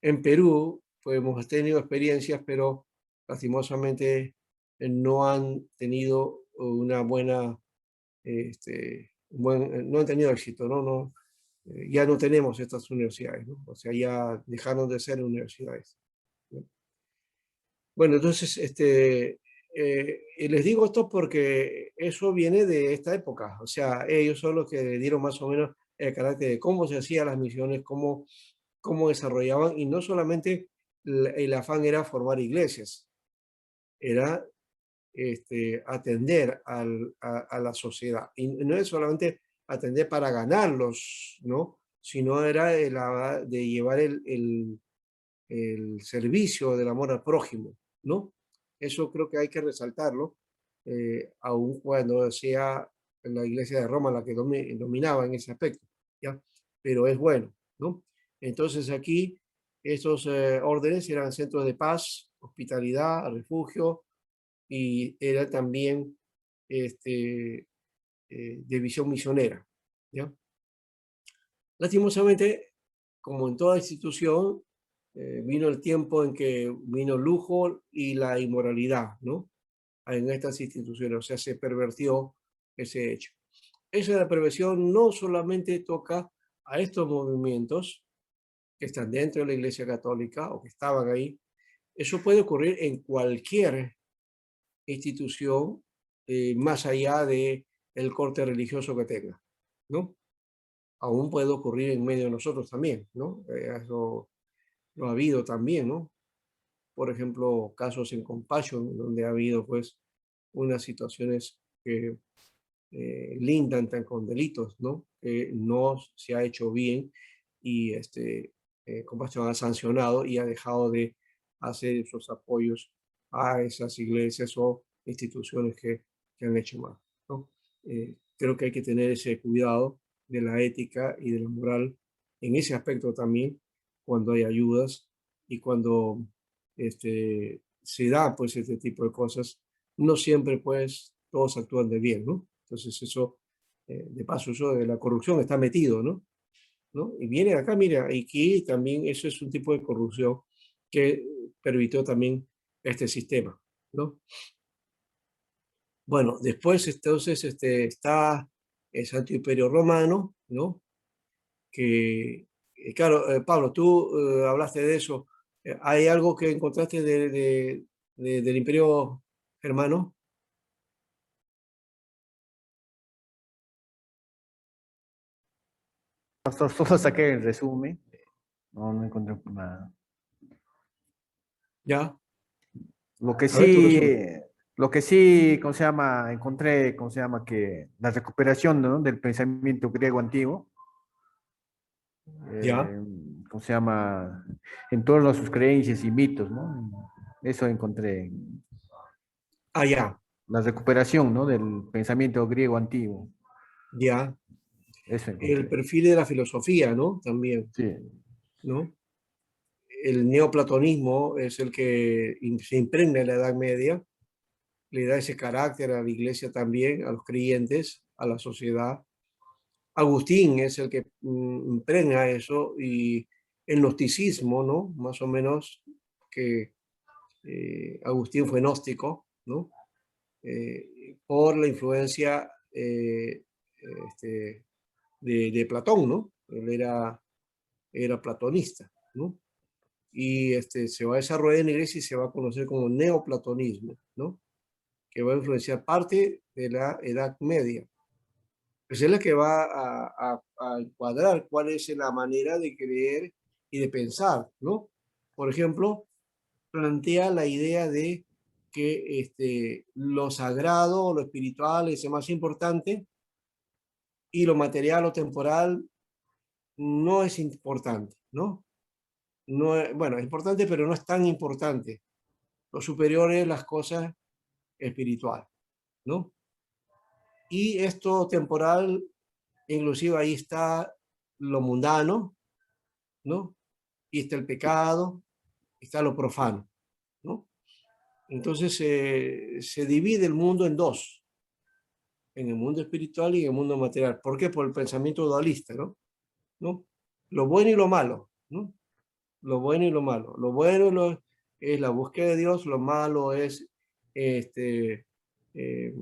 En Perú, pues hemos tenido experiencias, pero lastimosamente no han tenido una buena, no han tenido éxito, ¿no? No, ya no tenemos estas universidades, ¿no? O sea, ya dejaron de ser universidades, ¿no? Bueno, entonces, y les digo esto porque eso viene de esta época, o sea, ellos son los que dieron más o menos el carácter de cómo se hacían las misiones, cómo desarrollaban, y no solamente el afán era formar iglesias, era atender a la sociedad. Y no es solamente atender para ganarlos, ¿no? Sino era de llevar el servicio del amor al prójimo, ¿no? Eso creo que hay que resaltarlo, aun cuando sea la Iglesia de Roma la que dominaba en ese aspecto, ¿ya? Pero es bueno, ¿no? Entonces aquí estos órdenes eran centros de paz, hospitalidad, refugio, y era también de visión misionera, ¿ya? Lastimosamente, como en toda institución, vino el tiempo en que vino el lujo y la inmoralidad, ¿no? En estas instituciones, o sea, se pervertió ese hecho. Esa la perversión no solamente toca a estos movimientos que están dentro de la Iglesia Católica o que estaban ahí, eso puede ocurrir en cualquier institución más allá de el corte religioso que tenga, ¿no? Aún puede ocurrir en medio de nosotros también, ¿no? Eso lo ha habido también, ¿no? Por ejemplo, casos en Compassion, donde ha habido, pues, unas situaciones que lindan con delitos, ¿no? Que no se ha hecho bien y Compassion ha sancionado y ha dejado de hacer esos apoyos a esas iglesias o instituciones que han hecho mal, ¿no? Creo que hay que tener ese cuidado de la ética y de la moral en ese aspecto también, cuando hay ayudas y cuando se da pues este tipo de cosas, no siempre pues todos actúan de bien, ¿no? Entonces eso, de paso, eso de la corrupción está metido, ¿no? ¿No? Y viene acá, mira, aquí también eso es un tipo de corrupción que permitió también este sistema, ¿no? Bueno, después entonces está el Santo Imperio Romano, ¿no? Que, claro, Pablo, tú hablaste de eso. ¿Hay algo que encontraste del Imperio Germano? Pastor, solo saqué el resumen. No encontré nada. Ya, Lo que a ver tu sí, resumen. ¿cómo se llama? Encontré, ¿cómo se llama? Que la recuperación, ¿no? Del pensamiento griego antiguo, Ya, eh, ¿cómo se llama? En torno a sus creencias y mitos, ¿no? Eso encontré. ya, La recuperación, ¿no? Del pensamiento griego antiguo. ya. Eso El encontré. perfil de la filosofía, ¿no? También, Sí, ¿no? El neoplatonismo es el que se impregna en la Edad Media, le da ese carácter a la iglesia también, a los creyentes, a la sociedad. Agustín es el que impregna eso y el gnosticismo, ¿no? Más o menos que Agustín fue gnóstico, ¿no? Por la influencia este, de Platón, ¿no? Él era platonista, ¿no? Y se va a desarrollar en la iglesia y se va a conocer como neoplatonismo, ¿no? Que va a influenciar parte de la Edad Media. Pues es la que va a encuadrar cuál es la manera de creer y de pensar, ¿no? Por ejemplo, plantea la idea de que lo sagrado, lo espiritual es más importante y lo material o temporal no es importante, ¿no? No bueno, es importante, pero no es tan importante. Lo superior es las cosas espirituales, ¿no? Y esto temporal, inclusive ahí está lo mundano, ¿no? Y está el pecado, está lo profano, ¿no? Entonces se divide el mundo en dos, en el mundo espiritual y en el mundo material. ¿Por qué? Por el pensamiento dualista, ¿no? ¿No? Lo bueno y lo malo, ¿no? Lo bueno y lo malo. Lo bueno es la búsqueda de Dios, lo malo es este, eh,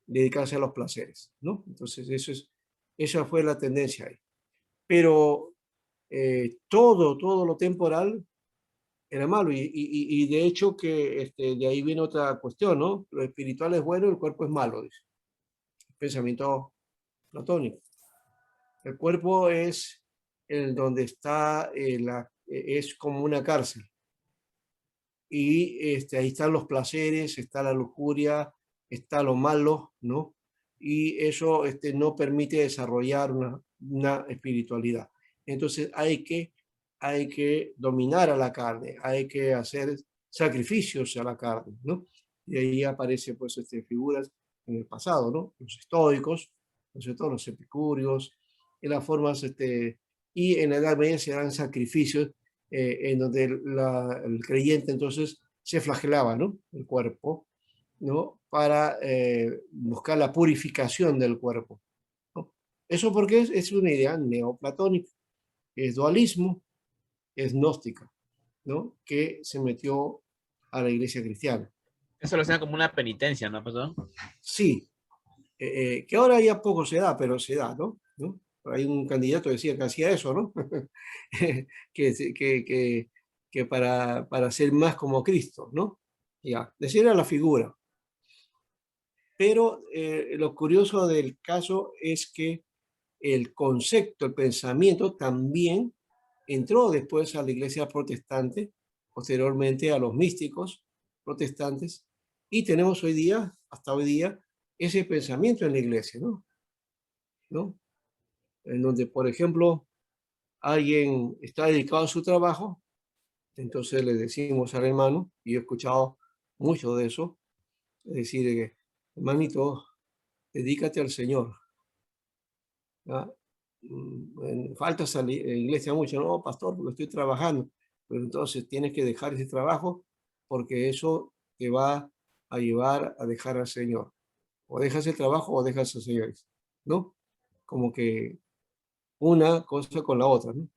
dedicarse a los placeres, ¿no? Entonces esa fue la tendencia ahí. Pero todo lo temporal era malo y de hecho que de ahí viene otra cuestión, ¿no? Lo espiritual es bueno, el cuerpo es malo, dice. Pensamiento platónico. El cuerpo es el donde está, es como una cárcel. Y ahí están los placeres, está la lujuria, está lo malo, ¿no? Y eso no permite desarrollar una espiritualidad. Entonces hay que dominar a la carne, hay que hacer sacrificios a la carne, ¿no? Y ahí aparecen pues figuras en el pasado, ¿no? Los estoicos, ¿no es cierto? Los epicúreos, en las formas, y en la Edad Media se dan sacrificios en donde el creyente entonces se flagelaba, ¿no? El cuerpo, ¿no? Para buscar la purificación del cuerpo, ¿no? Eso porque es una idea neoplatónica, es dualismo, es gnóstica, ¿no? Que se metió a la iglesia cristiana. Eso lo hacían como una penitencia, ¿no, pastor? Sí, que ahora ya poco se da, pero se da, ¿no? ¿No? Hay un candidato que decía que hacía eso, ¿no? Que para ser más como Cristo, ¿no? Ya, decía era la figura. Pero lo curioso del caso es que el concepto, el pensamiento también entró después a la iglesia protestante, posteriormente a los místicos protestantes, y tenemos hoy día, hasta hoy día, ese pensamiento en la iglesia, ¿no? ¿No? En donde, por ejemplo, alguien está dedicado a su trabajo, entonces le decimos al hermano, y yo he escuchado mucho de eso, es decir, hermanito, dedícate al Señor, ¿ah? faltas a la iglesia mucho, no, pastor, porque estoy trabajando, pero entonces tienes que dejar ese trabajo porque eso te va a llevar a dejar al Señor. O dejas el trabajo o dejas al Señor, ¿no? Como que una cosa con la otra, ¿no?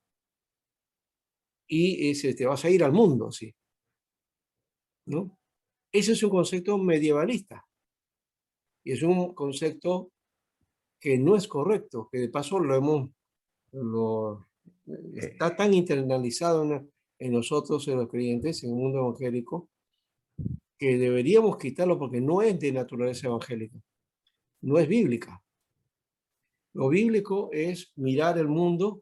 Y te vas a ir al mundo, sí, ¿no? Ese es un concepto medievalista y es un concepto que no es correcto, que de paso lo, está tan internalizado en nosotros, en los creyentes, en el mundo evangélico, que deberíamos quitarlo porque no es de naturaleza evangélica, no es bíblica. Lo bíblico es mirar el mundo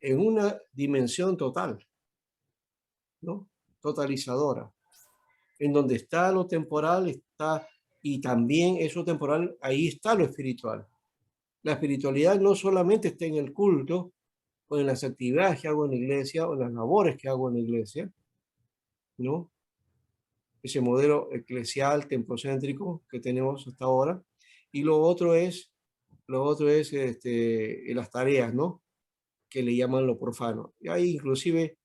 en una dimensión total, ¿no? Totalizadora, en donde está lo temporal, está, y también eso temporal, ahí está lo espiritual. La espiritualidad no solamente está en el culto, o en las actividades que hago en la iglesia, o en las labores que hago en la iglesia, ¿no? Ese modelo eclesial, templocéntrico que tenemos hasta ahora. Y lo otro es las tareas, ¿no? Que le llaman lo profano. Y ahí inclusive,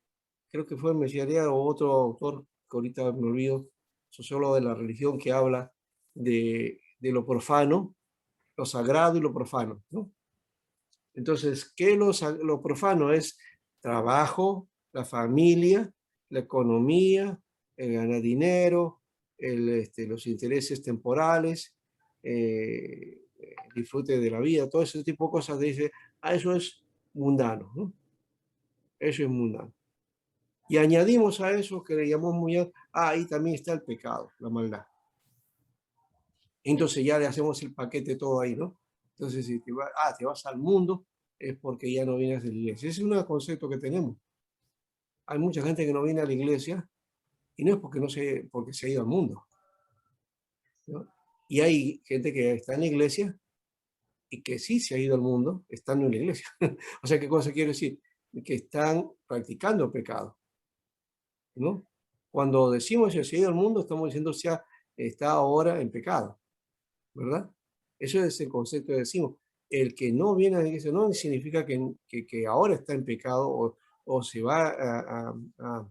creo que fue Mesiaría o otro autor, que ahorita me olvido, sociólogo de la religión, que habla de lo profano, lo sagrado y lo profano, ¿no? Entonces, ¿qué lo profano es? Trabajo, la familia, la economía, el ganar dinero, los intereses temporales, el disfrute de la vida, todo ese tipo de cosas. Dice, eso es mundano, ¿no? Eso es mundano. Y añadimos a eso que le llamamos muy, ahí también está el pecado, la maldad. Entonces ya le hacemos el paquete todo ahí, ¿no? Entonces, si te vas al mundo, es porque ya no vienes de la iglesia. Ese es un concepto que tenemos. Hay mucha gente que no viene a la iglesia y no es porque se ha ido al mundo, ¿no? Y hay gente que está en la iglesia y que sí se ha ido al mundo estando en la iglesia. O sea, ¿qué cosa quiero decir? Que están practicando pecado, ¿no? Cuando decimos que se ha ido al mundo, estamos diciendo que está ahora en pecado, ¿verdad? Eso es el concepto que decimos. El que no viene a la iglesia no significa que ahora está en pecado o se va a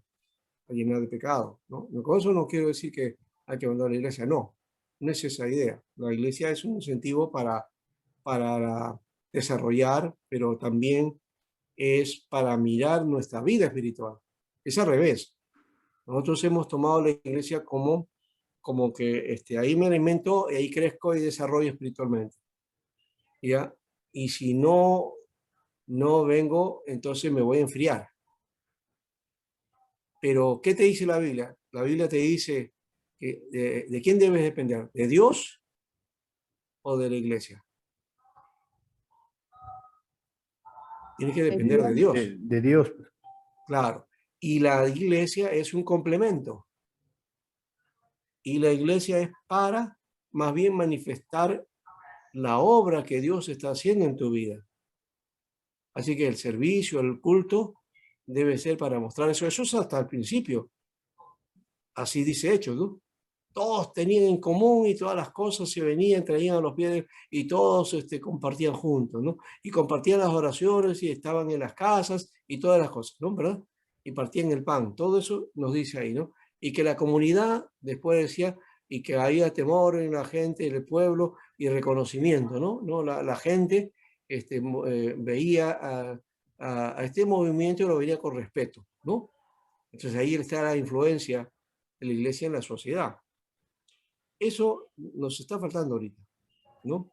llenar de pecado, ¿no? Con eso no quiero decir que hay que abandonar la iglesia, no, no es esa idea. La iglesia es un incentivo para desarrollar, pero también es para mirar nuestra vida espiritual. Es al revés. Nosotros hemos tomado la iglesia como que ahí me alimento y ahí crezco y desarrollo espiritualmente, ¿ya? Y si no vengo, entonces me voy a enfriar. Pero, ¿qué te dice la Biblia? La Biblia te dice que de quién debes depender, ¿de Dios o de la iglesia? Tienes que depender de Dios, De Dios. claro. Y la iglesia es un complemento. Y la iglesia es para más bien manifestar la obra que Dios está haciendo en tu vida. Así que el servicio, el culto, debe ser para mostrar eso. Eso es hasta el principio. Así dice Hechos, ¿no? Todos tenían en común y todas las cosas se venían, traían a los pies y todos compartían juntos, ¿no? Y compartían las oraciones y estaban en las casas y todas las cosas, ¿no? ¿Verdad? Y partían el pan. Todo eso nos dice ahí, ¿no? Y que la comunidad, después decía, y que había temor en la gente, en el pueblo y reconocimiento, ¿no? ¿No? La gente veía a este movimiento y lo veía con respeto, ¿no? Entonces ahí está la influencia de la iglesia en la sociedad. Eso nos está faltando ahorita, ¿no?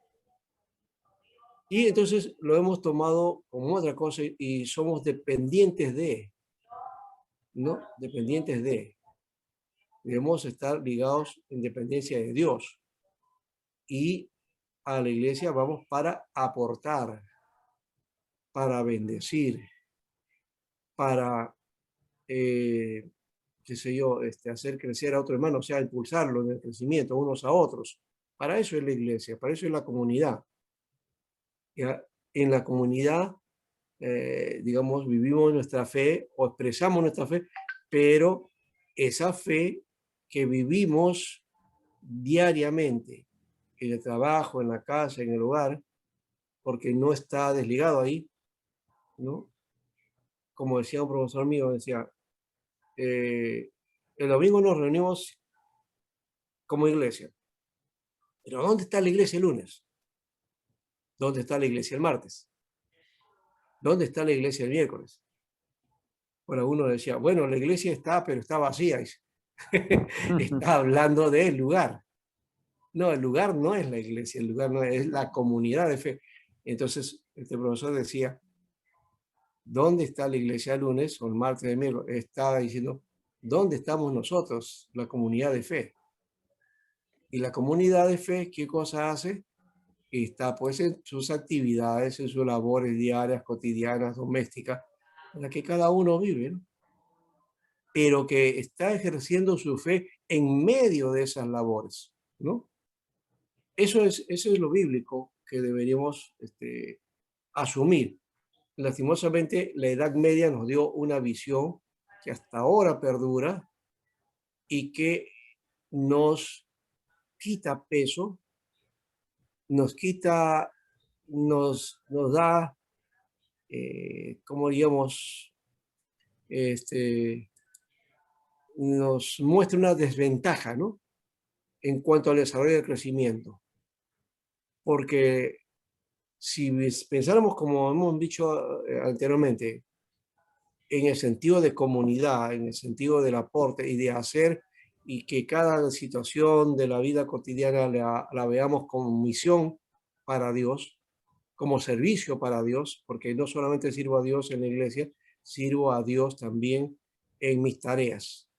Y entonces lo hemos tomado como otra cosa y somos dependientes ¿no? Dependientes de. Debemos estar ligados en dependencia de Dios. Y a la iglesia vamos para aportar, para bendecir, para, qué sé yo, hacer crecer a otro hermano, o sea, impulsarlo en el crecimiento unos a otros. Para eso es la iglesia, para eso es la comunidad. ¿Ya? En la comunidad, digamos, vivimos nuestra fe o expresamos nuestra fe, pero esa fe que vivimos diariamente en el trabajo, en la casa, en el hogar, porque no está desligado ahí, ¿no? Como decía un profesor mío, decía, el domingo nos reunimos como iglesia, pero ¿dónde está la iglesia el lunes? ¿Dónde está la iglesia el martes? ¿Dónde está la iglesia el miércoles? Bueno, uno decía, bueno, la iglesia está, pero está vacía. Está hablando del lugar. No, el lugar no es la iglesia, el lugar no es la comunidad de fe. Entonces, este profesor decía, ¿dónde está la iglesia el lunes o el martes de miércoles? Estaba diciendo, ¿dónde estamos nosotros, la comunidad de fe? Y la comunidad de fe, ¿qué cosa hace? Está pues en sus actividades, en sus labores diarias, cotidianas, domésticas, en las que cada uno vive, ¿no? Pero que está ejerciendo su fe en medio de esas labores, ¿no? Eso es lo bíblico que deberíamos asumir. Lastimosamente, la Edad Media nos dio una visión que hasta ahora perdura y que nos quita peso, nos quita, nos da, como digamos, nos muestra una desventaja, ¿no? En cuanto al desarrollo y al crecimiento. Porque si pensáramos, como hemos dicho anteriormente, en el sentido de comunidad, en el sentido del aporte y de hacer y que cada situación de la vida cotidiana la veamos como misión para Dios, como servicio para Dios, porque no solamente sirvo a Dios en la iglesia, sirvo a Dios también en mis tareas,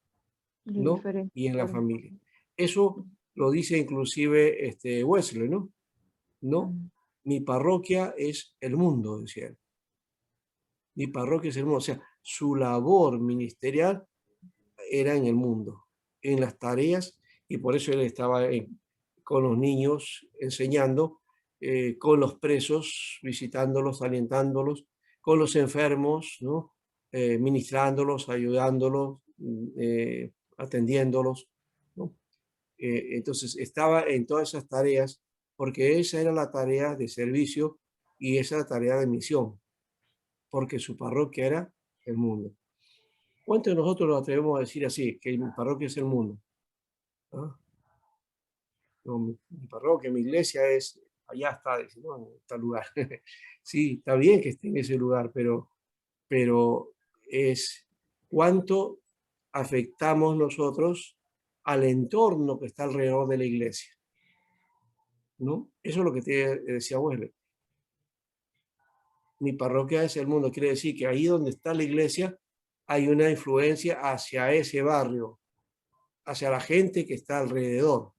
De ¿no? diferente Y en la forma. familia. Eso lo dice inclusive Wesley, ¿no? ¿No? Mm. Mi parroquia es el mundo, decía él. Mi parroquia es el mundo. O sea, su labor ministerial era en el mundo, en las tareas, y por eso él estaba con los niños enseñando, con los presos, visitándolos, alentándolos, con los enfermos, ¿no? Ministrándolos, ayudándolos, atendiéndolos, ¿no? Entonces estaba en todas esas tareas porque esa era la tarea de servicio y esa la tarea de misión, porque su parroquia era el mundo. ¿Cuántos de nosotros nos atrevemos a decir así, que mi parroquia es el mundo? ¿Ah? No, mi parroquia, mi iglesia es, allá está, dice, no, en tal lugar. Sí, está bien que esté en ese lugar, pero es cuánto afectamos nosotros al entorno que está alrededor de la iglesia, ¿no? Eso es lo que te decía Wesley. Mi parroquia es el mundo, quiere decir que ahí donde está la iglesia hay una influencia hacia ese barrio, hacia la gente que está alrededor,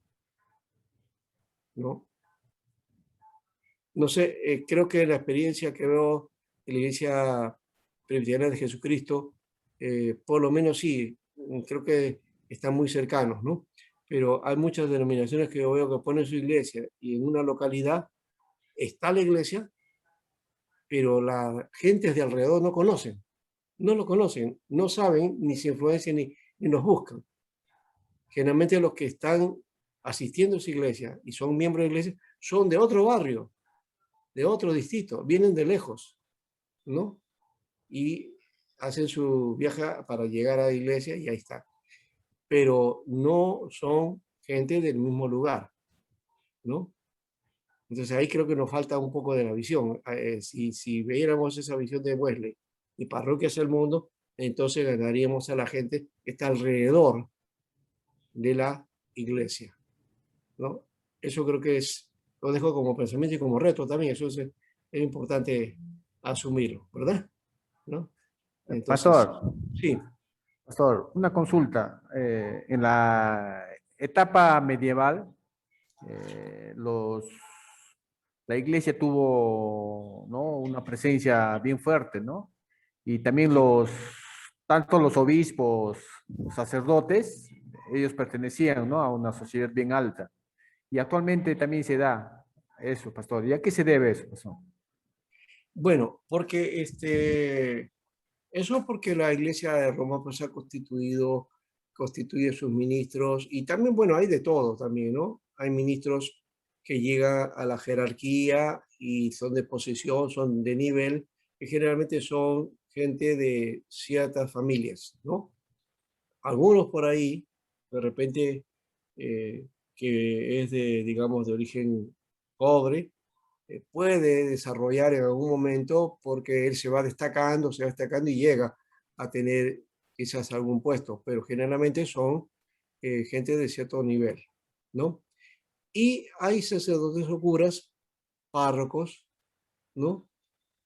¿no? No sé, creo que la experiencia que veo en la Iglesia Presbiteriana de Jesucristo, por lo menos sí, creo que están muy cercanos, ¿no? Pero hay muchas denominaciones que yo veo que ponen su iglesia y en una localidad está la iglesia, pero las gentes de alrededor no conocen, no lo conocen, no saben ni se influencian ni nos buscan. Generalmente los que están asistiendo a esa iglesia y son miembros de la iglesia son de otro barrio, de otro distrito, vienen de lejos, ¿no? Y hacen su viaje para llegar a la iglesia y ahí está. Pero no son gente del mismo lugar, ¿no? Entonces ahí creo que nos falta un poco de la visión. Si viéramos esa visión de Wesley, mi parroquia es el mundo, entonces ganaríamos a la gente que está alrededor de la iglesia, ¿no? Eso creo que lo dejo como pensamiento y como reto también, eso es importante asumirlo, ¿verdad? ¿No? Entonces, Pastor, sí, Pastor, una consulta. En la etapa medieval, eh, los, la iglesia tuvo, ¿no?, una presencia bien fuerte, ¿no? Y también sí. tanto los obispos, los sacerdotes, ellos pertenecían, ¿no?, a una sociedad bien alta. Y actualmente también se da eso, pastor. ¿Y a qué se debe eso, pastor? Bueno, porque eso es porque la Iglesia de Roma pues ha constituye sus ministros y también, bueno, hay de todo también, ¿no? Hay ministros que llegan a la jerarquía y son de posición, son de nivel que generalmente son gente de ciertas familias, ¿no? Algunos por ahí, de repente, eh, que es de, digamos, de origen pobre, puede desarrollar en algún momento porque él se va destacando y llega a tener quizás algún puesto, pero generalmente son gente de cierto nivel, ¿no? Y hay sacerdotes o curas, párrocos, ¿no?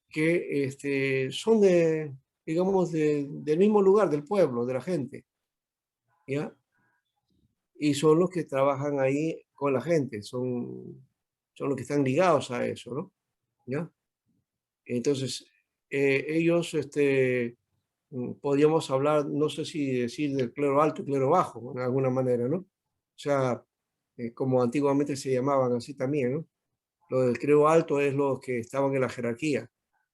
Que son de, digamos, del mismo lugar, del pueblo, de la gente, ¿ya? Y son los que trabajan ahí con la gente, son los que están ligados a eso, ¿no? ¿Ya? Entonces, ellos, podríamos hablar, no sé si decir del clero alto y clero bajo, de alguna manera, ¿no? O sea, como antiguamente se llamaban así también, ¿no? Lo del clero alto es los que estaban en la jerarquía,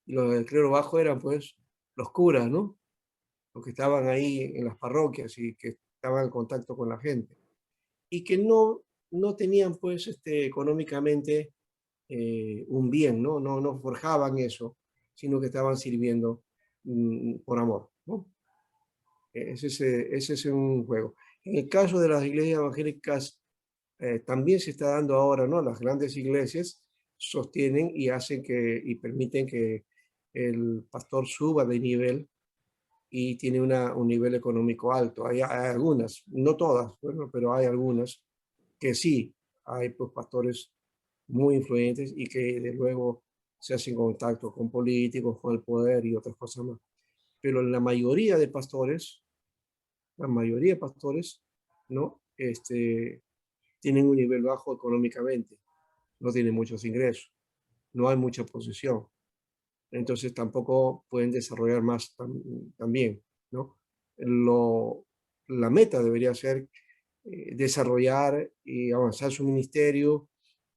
y los del clero bajo eran, pues, los curas, ¿no? Los que estaban ahí en las parroquias y que estaban en contacto con la gente. Y que no tenían, pues, económicamente un bien, ¿no? No forjaban eso, sino que estaban sirviendo por amor, ¿no? Ese es un juego. En el caso de las iglesias evangélicas, también se está dando ahora, ¿no? Las grandes iglesias sostienen y hacen y permiten que el pastor suba de nivel y tiene un nivel económico alto. Hay algunas, no todas, bueno, pero hay algunas que sí, hay pues pastores muy influyentes y que de luego se hacen contacto con políticos, con el poder y otras cosas más. Pero la mayoría de pastores, ¿no? Tienen un nivel bajo económicamente, no tienen muchos ingresos, no hay mucha posesión, entonces tampoco pueden desarrollar más también, ¿no? Lo, la meta debería ser desarrollar y avanzar su ministerio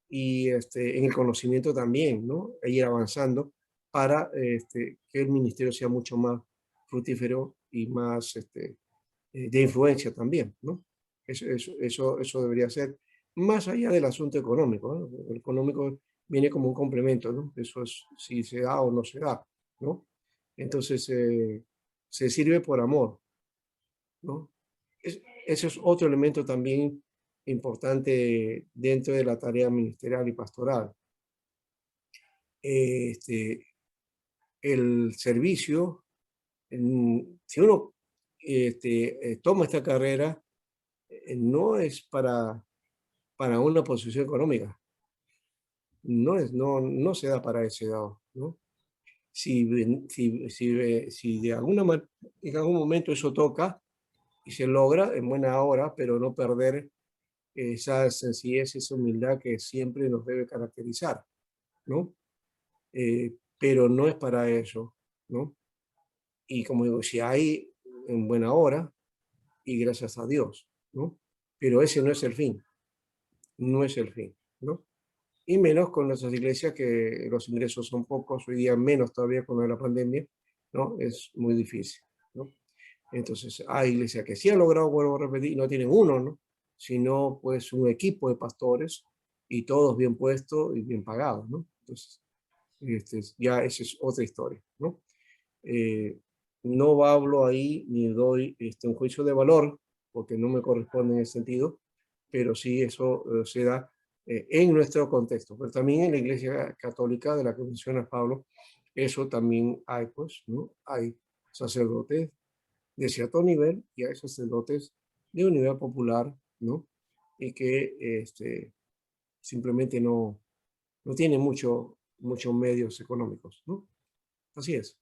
y en el conocimiento también, ¿no? E ir avanzando para que el ministerio sea mucho más fructífero y más de influencia también, ¿no? Eso debería ser más allá del asunto económico, ¿no? El económico viene como un complemento, ¿no? Eso es si se da o no se da, ¿no? Entonces, se sirve por amor, ¿no? Ese es otro elemento también importante dentro de la tarea ministerial y pastoral. Este, el servicio, si uno toma esta carrera, no es para una posición económica, no se da para ese lado, ¿no? Si de en algún momento eso toca y se logra en buena hora, pero no perder esa sencillez, esa humildad que siempre nos debe caracterizar, ¿no? Pero no es para eso, ¿no? Y como digo, si hay en buena hora, y gracias a Dios, ¿no? Pero ese no es el fin, no es el fin, ¿no? Y menos con nuestras iglesias que los ingresos son pocos, hoy día menos todavía con la pandemia, ¿no? Es muy difícil, ¿no? Entonces, hay iglesias que sí han logrado, vuelvo a repetir, y no tienen uno, ¿no? Sino pues un equipo de pastores y todos bien puestos y bien pagados, ¿no? Entonces, ya esa es otra historia, ¿no? Eh, no hablo ahí ni doy un juicio de valor, porque no me corresponde en ese sentido, pero sí eso se da en nuestro contexto. Pero también en la Iglesia Católica de la que menciona Pablo, eso también hay, pues, ¿no? Hay sacerdotes de cierto nivel y hay sacerdotes de un nivel popular, ¿no? Y que simplemente no tienen muchos medios económicos, ¿no? Así es.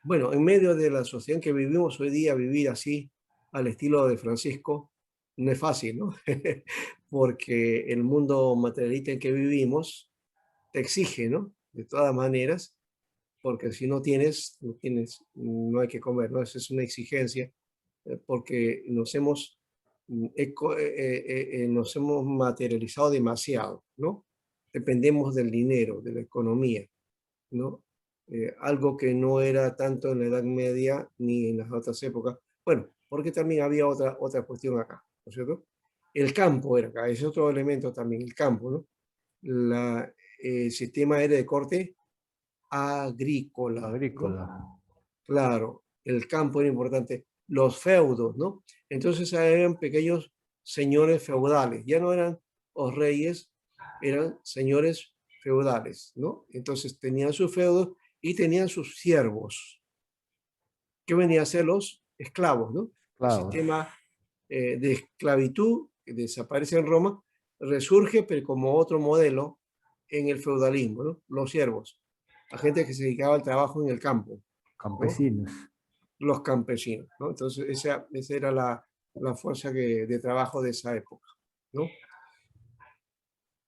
Bueno, en medio de la sociedad en que vivimos hoy día, vivir así, al estilo de Francisco, no es fácil, ¿no? Porque el mundo materialista en que vivimos te exige, ¿no? De todas maneras, porque si no hay que comer, ¿no? Esa es una exigencia, porque nos hemos materializado demasiado, ¿no? Dependemos del dinero, de la economía, ¿no? Algo que no era tanto en la Edad Media ni en las otras épocas. Bueno, porque también había otra cuestión acá, ¿no es cierto? El campo era acá, es otro elemento también, el campo, ¿no? El sistema era de corte agrícola, ¿no? Agrícola. Claro, el campo era importante. Los feudos, ¿no? Entonces eran pequeños señores feudales, ya no eran los reyes, eran señores feudales, ¿no? Entonces tenían sus feudos y tenían sus siervos, que venían a ser los esclavos, ¿no? El Claro. sistema de esclavitud que desaparece en Roma resurge, pero como otro modelo en el feudalismo, ¿no? Los siervos, la gente que se dedicaba al trabajo en el campo, ¿no? Campesinos. Los campesinos, ¿no? Entonces esa era la fuerza de trabajo de esa época, ¿no?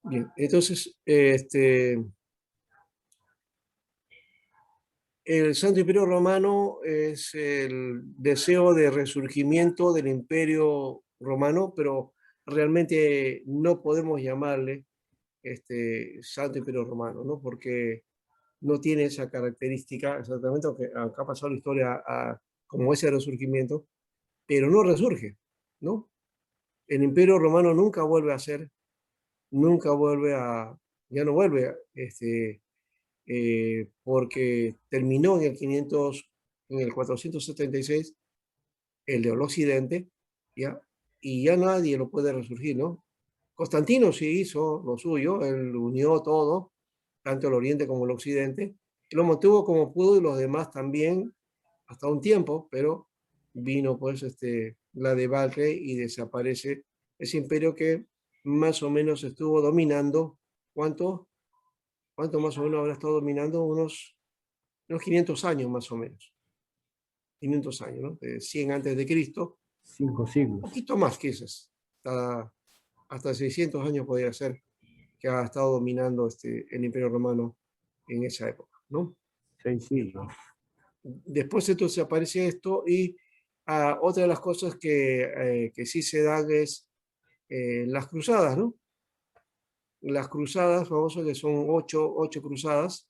Bien, entonces, el Santo Imperio Romano es el deseo de resurgimiento del Imperio Romano, pero realmente no podemos llamarle Santo Imperio Romano, ¿no? Porque no tiene esa característica exactamente, aunque acá ha pasado la historia como ese resurgimiento, pero no resurge, ¿no? El Imperio Romano nunca vuelve a ser, nunca vuelve a, ya no vuelve, porque terminó en el 500, en el 476, el de Occidente, ¿ya? Y ya nadie lo puede resurgir, ¿no? Constantino sí hizo lo suyo, él unió todo, tanto el Oriente como el Occidente, y lo mantuvo como pudo y los demás también, hasta un tiempo, pero vino pues la debacle y desaparece ese imperio que más o menos estuvo dominando. ¿Cuánto? ¿Cuánto más o menos habrá estado dominando? Unos 500 años más o menos. 500 años, ¿no? De 100 antes de Cristo, 5 siglos. un poquito más que esas. Hasta 600 años podría ser que ha estado dominando el Imperio Romano en esa época, ¿no? 6 siglos. Después entonces aparece esto y otra de las cosas que sí se dan es las cruzadas, ¿no? Las cruzadas, famosas que son ocho cruzadas,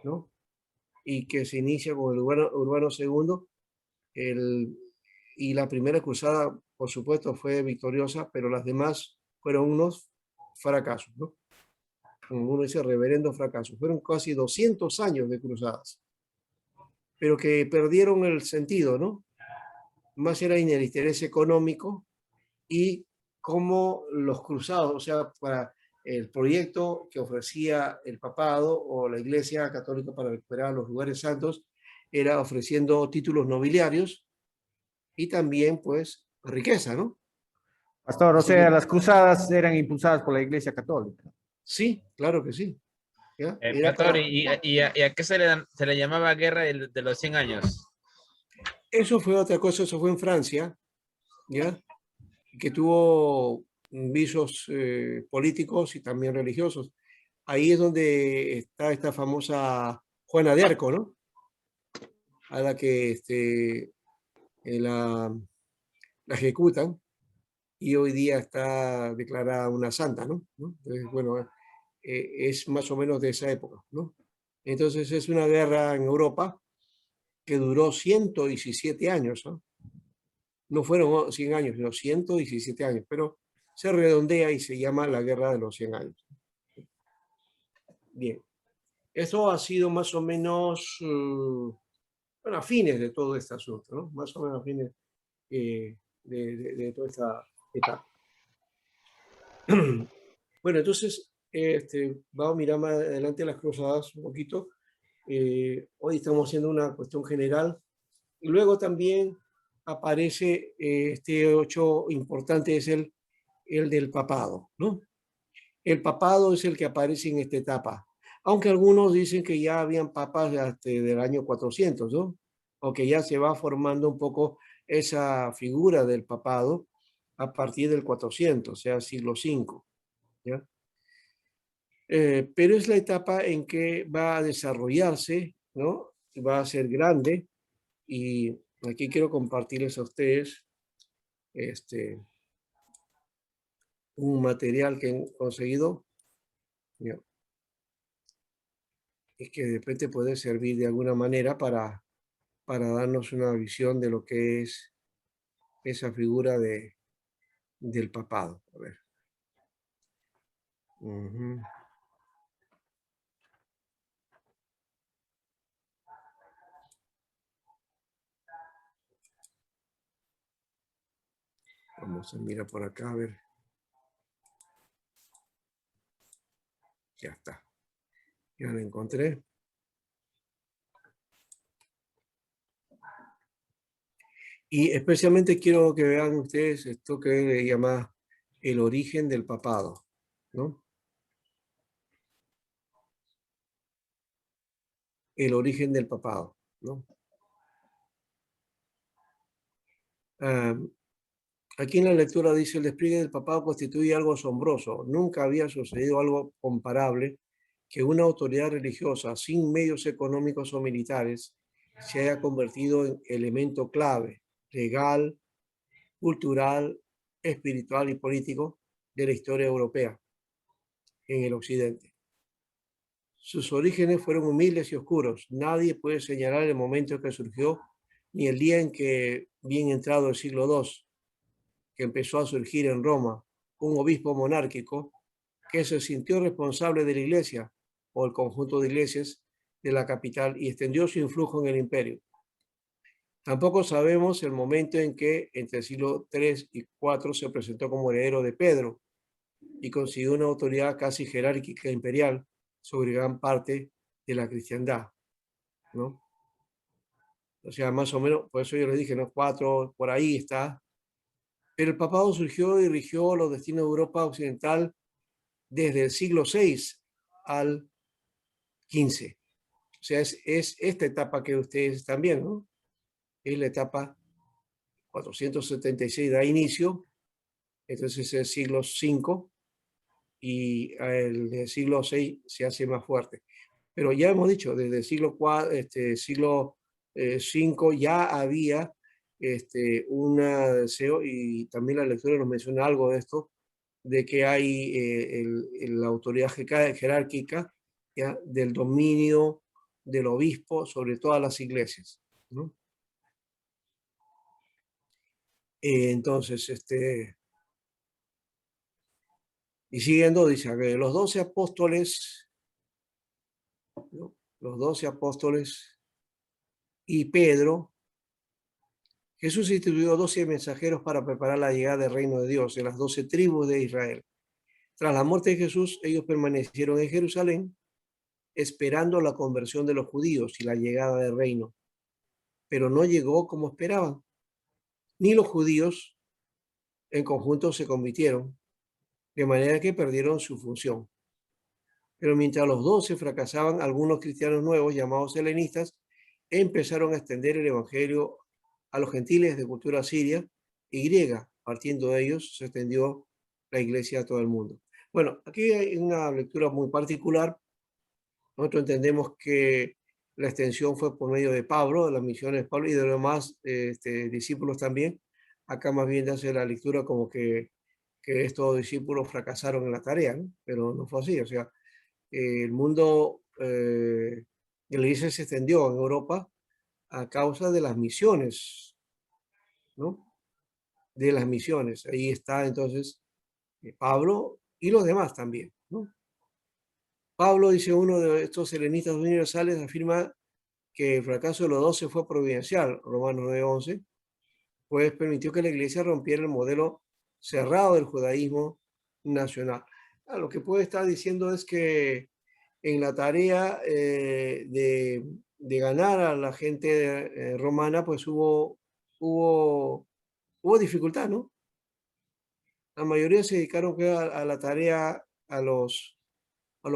¿no? Y que se inicia con el Urbano II. Y la primera cruzada, por supuesto, fue victoriosa, pero las demás fueron unos fracasos, ¿no? Como uno dice, reverendos fracasos. Fueron casi 200 años de cruzadas, pero que perdieron el sentido, ¿no? Más era en el interés económico y cómo los cruzados, o sea, para el proyecto que ofrecía el papado o la Iglesia Católica para recuperar los lugares santos, era ofreciendo títulos nobiliarios y también, pues, riqueza, ¿no? Pastor, o Así sea, que las cruzadas eran impulsadas por la Iglesia Católica. sí, claro que sí. ¿Ya? Era Pastor, para... ¿y a qué se le llamaba guerra de los 100 años? Eso fue otra cosa, eso fue en Francia, ¿ya? Que tuvo visos políticos y también religiosos. Ahí es donde está esta famosa Juana de Arco, ¿no? A la que la ejecutan y hoy día está declarada una santa, ¿no? Entonces, bueno, es más o menos de esa época, ¿no? Entonces es una guerra en Europa que duró 117 años, ¿no? No fueron 100 años, sino 117 años, pero se redondea y se llama la Guerra de los 100 años. Bien, eso ha sido más o menos, bueno, a fines de todo este asunto, ¿no? Más o menos a fines de toda esta etapa. Bueno, entonces, vamos a mirar más adelante las cruzadas un poquito. Hoy estamos haciendo una cuestión general. Y luego también aparece este hecho importante, es el del papado, ¿no? El papado es el que aparece en esta etapa, aunque algunos dicen que ya habían papas del año 400, ¿no? O que ya se va formando un poco esa figura del papado a partir del 400, o sea, siglo V, ¿ya? Pero es la etapa en que va a desarrollarse, ¿no? Va a ser grande y aquí quiero compartirles a ustedes un material que he conseguido, ¿ya? Y que de repente puede servir de alguna manera para darnos una visión de lo que es esa figura del papado. A ver. Ujú. Vamos a mirar por acá, a ver. Ya está. Ya lo encontré. Y especialmente quiero que vean ustedes esto que le llama el origen del papado, ¿no? El origen del papado, ¿no? Aquí en la lectura dice, el despliegue del papado constituye algo asombroso. Nunca había sucedido algo comparable que una autoridad religiosa sin medios económicos o militares se haya convertido en elemento clave, legal, cultural, espiritual y político de la historia europea en el occidente. Sus orígenes fueron humildes y oscuros. Nadie puede señalar el momento en que surgió ni el día en que, bien entrado el siglo II, que empezó a surgir en Roma un obispo monárquico que se sintió responsable de la iglesia o el conjunto de iglesias de la capital y extendió su influjo en el imperio. Tampoco sabemos el momento en que entre el siglo III y IV se presentó como heredero de Pedro y consiguió una autoridad casi jerárquica imperial sobre gran parte de la cristiandad, ¿no? O sea, más o menos, por eso yo les dije, ¿no? 4, por ahí está. Pero el papado surgió y rigió los destinos de Europa occidental desde el siglo VI al XV. O sea, es esta etapa que ustedes están viendo, ¿no? Es la etapa 476 da inicio, entonces es el siglo V y el siglo VI se hace más fuerte. Pero ya hemos dicho, desde el siglo V ya había un deseo, y también la lectura nos menciona algo de esto, de que hay la autoridad jerárquica, ¿ya?, del dominio del obispo sobre todas las iglesias, ¿no? Entonces, y siguiendo, dice que los 12 apóstoles, ¿no?, los 12 apóstoles y Pedro, Jesús instituyó 12 mensajeros para preparar la llegada del reino de Dios en las 12 tribus de Israel. Tras la muerte de Jesús, ellos permanecieron en Jerusalén esperando la conversión de los judíos y la llegada del reino, pero no llegó como esperaban. Ni los judíos en conjunto se convirtieron, de manera que perdieron su función. Pero mientras los 12 fracasaban, algunos cristianos nuevos, llamados helenistas, empezaron a extender el evangelio a los gentiles de cultura siria y griega. Partiendo de ellos, se extendió la iglesia a todo el mundo. Bueno, aquí hay una lectura muy particular. Nosotros entendemos que la extensión fue por medio de Pablo, de las misiones de Pablo y de los demás discípulos también. Acá más bien hace la lectura como que estos discípulos fracasaron en la tarea, ¿no? Pero no fue así. O sea, el mundo de la iglesia se extendió en Europa a causa de las misiones, ¿no? De las misiones. Ahí está entonces Pablo y los demás también, ¿no? Pablo, dice uno de estos helenistas universales, afirma que el fracaso de los 12 fue providencial, Romanos 9:11, pues permitió que la iglesia rompiera el modelo cerrado del judaísmo nacional. Lo que puede estar diciendo es que en la tarea de ganar a la gente romana, pues hubo dificultad, ¿no? La mayoría se dedicaron a la tarea, a lo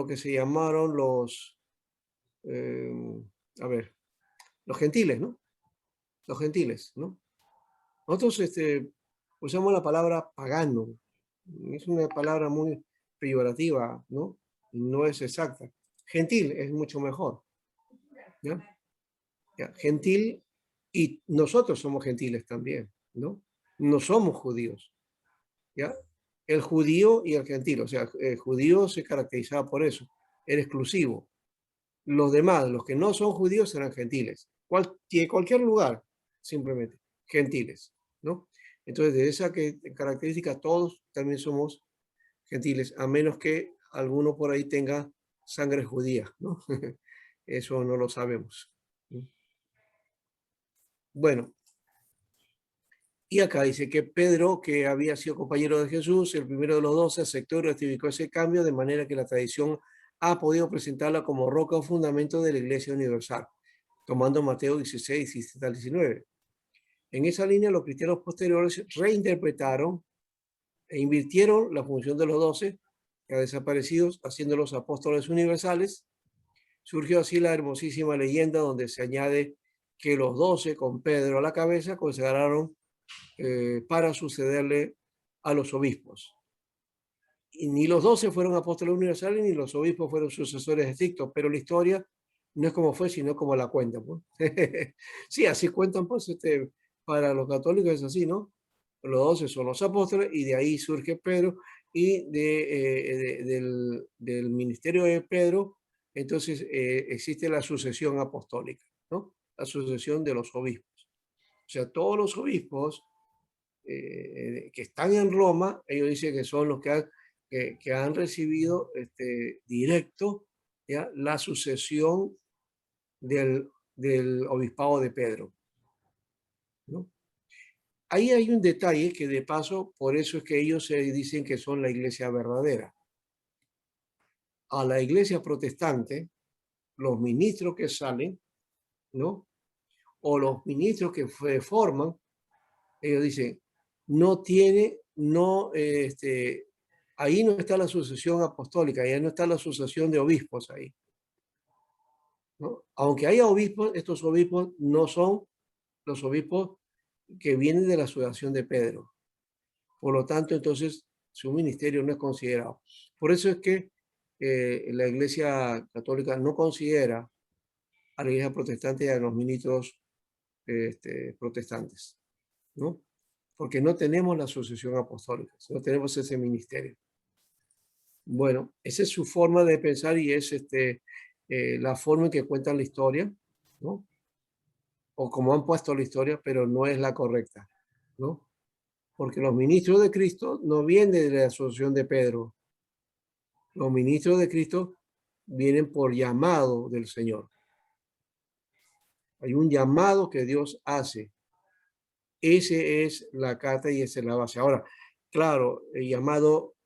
que se llamaron eh, los gentiles, ¿no? Los gentiles, ¿no? Nosotros usamos la palabra pagano. Es una palabra muy peyorativa, ¿no? No es exacta. Gentil es mucho mejor, ¿ya? ¿Ya? Gentil, y nosotros somos gentiles también, ¿no? No somos judíos, ¿ya? El judío y el gentil, o sea, el judío se caracterizaba por eso, era exclusivo. Los demás, los que no son judíos, eran gentiles. Cualquier lugar, simplemente, gentiles, ¿no? Entonces, de esa característica, todos también somos gentiles, a menos que alguno por ahí tenga sangre judía, ¿no? Eso no lo sabemos. Bueno, Y acá dice que Pedro, que había sido compañero de Jesús, el primero de los 12, aceptó y ratificó ese cambio, de manera que la tradición ha podido presentarla como roca o fundamento de la Iglesia Universal, tomando Mateo 16, 17 al 19. En esa línea, los cristianos posteriores reinterpretaron e invirtieron la función de los 12, que ha desaparecido, haciéndolos apóstoles universales. Surgió así la hermosísima leyenda donde se añade que los 12, con Pedro a la cabeza, consagraron para sucederle a los obispos. Y ni los 12 fueron apóstoles universales, ni los obispos fueron sucesores estrictos, pero la historia no es como fue, sino como la cuentan, pues. Sí, así cuentan, pues, para los católicos es así, ¿no? Los 12 son los apóstoles y de ahí surge Pedro y del ministerio de Pedro, entonces existe la sucesión apostólica, ¿no? La sucesión de los obispos. O sea, todos los obispos que están en Roma, ellos dicen que son los que han recibido directo, ¿ya?, la sucesión del obispado de Pedro, ¿no? Ahí hay un detalle que, de paso, por eso es que ellos se dicen que son la iglesia verdadera. A la iglesia protestante, los ministros que salen, ¿no?, o los ministros que forman, ellos dicen, no tiene, no, ahí no está la sucesión apostólica, ahí no está la sucesión de obispos ahí, ¿no? Aunque haya obispos, estos obispos no son los obispos que vienen de la sucesión de Pedro. Por lo tanto, entonces, su ministerio no es considerado. Por eso es que la Iglesia Católica no considera a la Iglesia Protestante y a los ministros protestantes, ¿no? Porque no tenemos la sucesión apostólica, no tenemos ese ministerio. Bueno, esa es su forma de pensar y es la forma en que cuentan la historia, ¿no? O como han puesto la historia, pero no es la correcta, ¿no? Porque los ministros de Cristo no vienen de la asociación de Pedro. Los ministros de Cristo vienen por llamado del Señor. Hay un llamado que Dios hace. Ese es la carta y esa es la base. Ahora, claro, el llamado,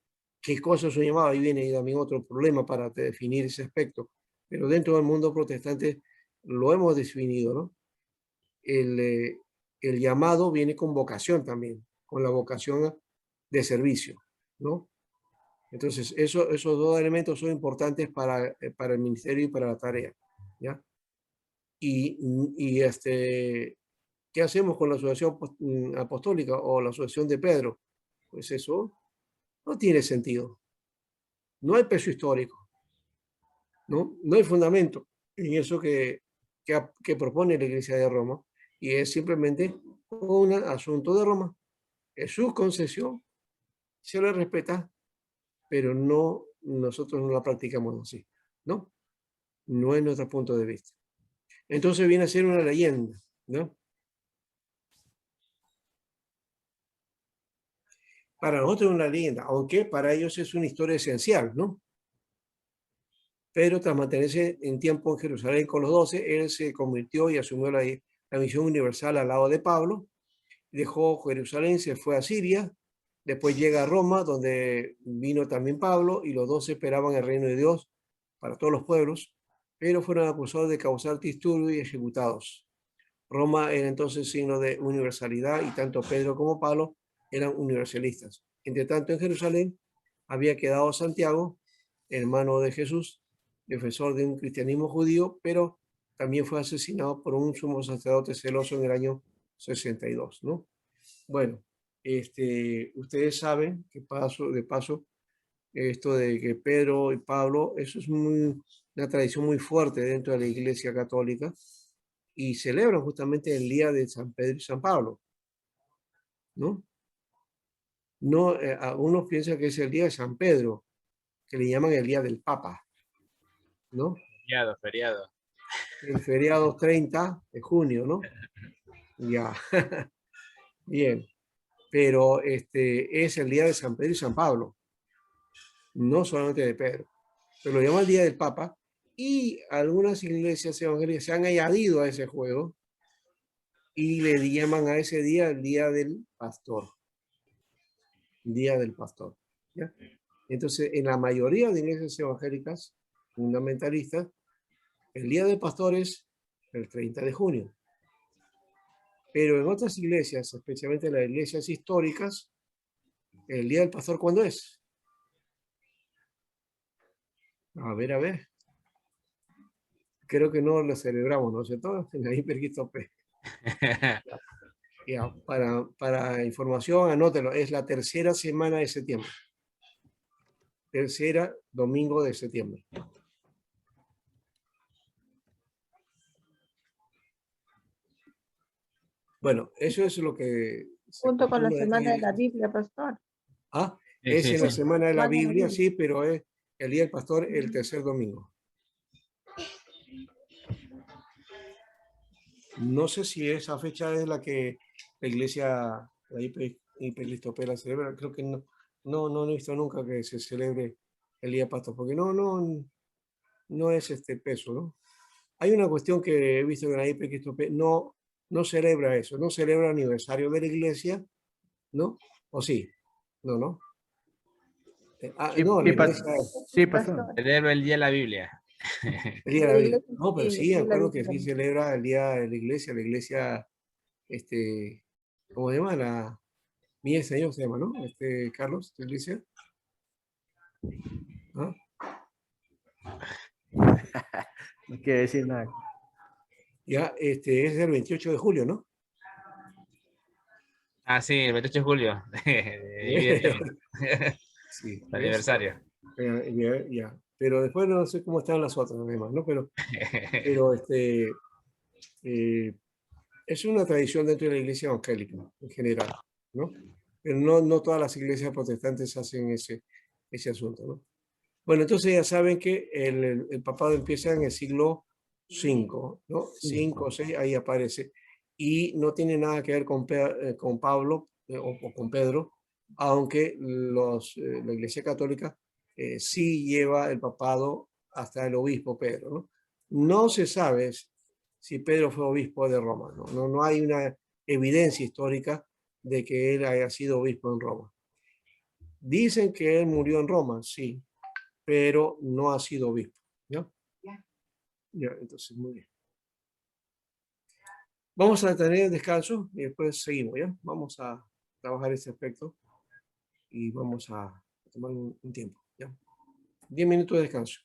¿qué cosa es un llamado? Ahí viene también otro problema para definir ese aspecto. Pero dentro del mundo protestante lo hemos definido, ¿no? El llamado viene con vocación también, con la vocación de servicio, ¿no? Entonces, esos dos elementos son importantes para el ministerio y para la tarea, ¿ya? Y ¿qué hacemos con la asociación apostólica o la asociación de Pedro? Pues eso no tiene sentido. No hay peso histórico, ¿no? No hay fundamento en eso que propone la Iglesia de Roma, y es simplemente un asunto de Roma. Es su concesión, se le respeta, pero no, nosotros no la practicamos así, ¿no? No es nuestro punto de vista. Entonces viene a ser una leyenda, ¿no? Para nosotros es una leyenda, aunque para ellos es una historia esencial, ¿no? Pero tras mantenerse en tiempo en Jerusalén con los 12, él se convirtió y asumió la misión universal al lado de Pablo. Dejó Jerusalén, se fue a Siria, después llega a Roma, donde vino también Pablo, y los 12 esperaban el reino de Dios para todos los pueblos, pero fueron acusados de causar disturbio y ejecutados. Roma era entonces signo de universalidad y tanto Pedro como Pablo eran universalistas. Entre tanto, en Jerusalén había quedado Santiago, hermano de Jesús, defensor de un cristianismo judío, pero también fue asesinado por un sumo sacerdote celoso en el año 62, ¿no? Bueno, ustedes saben que de paso, esto de que Pedro y Pablo, eso es una tradición muy fuerte dentro de la Iglesia Católica, y celebran justamente el día de San Pedro y San Pablo, ¿no? No, algunos piensan que es el día de San Pedro, que le llaman el día del Papa, ¿no? Feriado. El feriado 30 de junio, ¿no? Ya, bien. Pero es el día de San Pedro y San Pablo, no solamente de Pedro. Pero lo llaman el día del Papa, y algunas iglesias evangélicas se han añadido a ese juego y le llaman a ese día el Día del Pastor. Día del Pastor. ¿Ya? Entonces, en la mayoría de iglesias evangélicas fundamentalistas, el Día del Pastor es el 30 de junio. Pero en otras iglesias, especialmente las iglesias históricas, el Día del Pastor, ¿cuándo es? A ver. Creo que no lo celebramos, ¿no es cierto? En la Hiperquistope. Ya, para información, anótelo. Es la tercera semana de septiembre. Tercera domingo de septiembre. Bueno, eso es lo que se Junto con la acostumbra en estas semana de la iglesias. Biblia, pastor. Ah, Sí, es sí, en la sí. semana de la Semana de la Biblia, Biblia. sí, pero es el Día del Pastor el tercer domingo. No sé si esa fecha es la que la iglesia, la hiperlistopera celebra. Creo que no he visto nunca que se celebre el Día del Pastor, porque no es este peso, ¿no? Hay una cuestión que he visto que la hiperlistopera no celebra eso, no celebra el aniversario de la iglesia, ¿no? ¿O sí? No. Sí, No, la sí, iglesia, sí, pastor. Celebro el día de la Biblia. el día de La la Biblia. iglesia, No, pero sí, sí, la acuerdo que Biblia. sí celebra el día de la iglesia, ¿cómo se llama? La Mía del Señor se llama, ¿no? Carlos, ¿tu iglesia? ¿Ah? No quiere decir nada. Ya, es el 28 de julio, ¿no? Ah, sí, el 28 de julio. De mi vida también. Sí, El ¿ves? aniversario. Ya. Pero después no sé cómo están las otras demás, ¿no? Pero eh, es una tradición dentro de la iglesia evangélica en general, ¿no? Pero no todas las iglesias protestantes hacen ese asunto, ¿no? Bueno, entonces ya saben que el papado empieza en el siglo V, ¿no? 5 o 6, ahí aparece. Y no tiene nada que ver con Pablo o con Pedro, aunque la Iglesia Católica sí lleva el papado hasta el obispo Pedro, ¿no? No se sabe si Pedro fue obispo de Roma, ¿no? No hay una evidencia histórica de que él haya sido obispo en Roma. Dicen que él murió en Roma, sí, pero no ha sido obispo. ¿Ya? Ya, entonces, muy bien. Vamos a tener descanso y después seguimos, ¿ya? Vamos a trabajar este aspecto y vamos a tomar un tiempo, ¿ya? 10 minutos de descanso.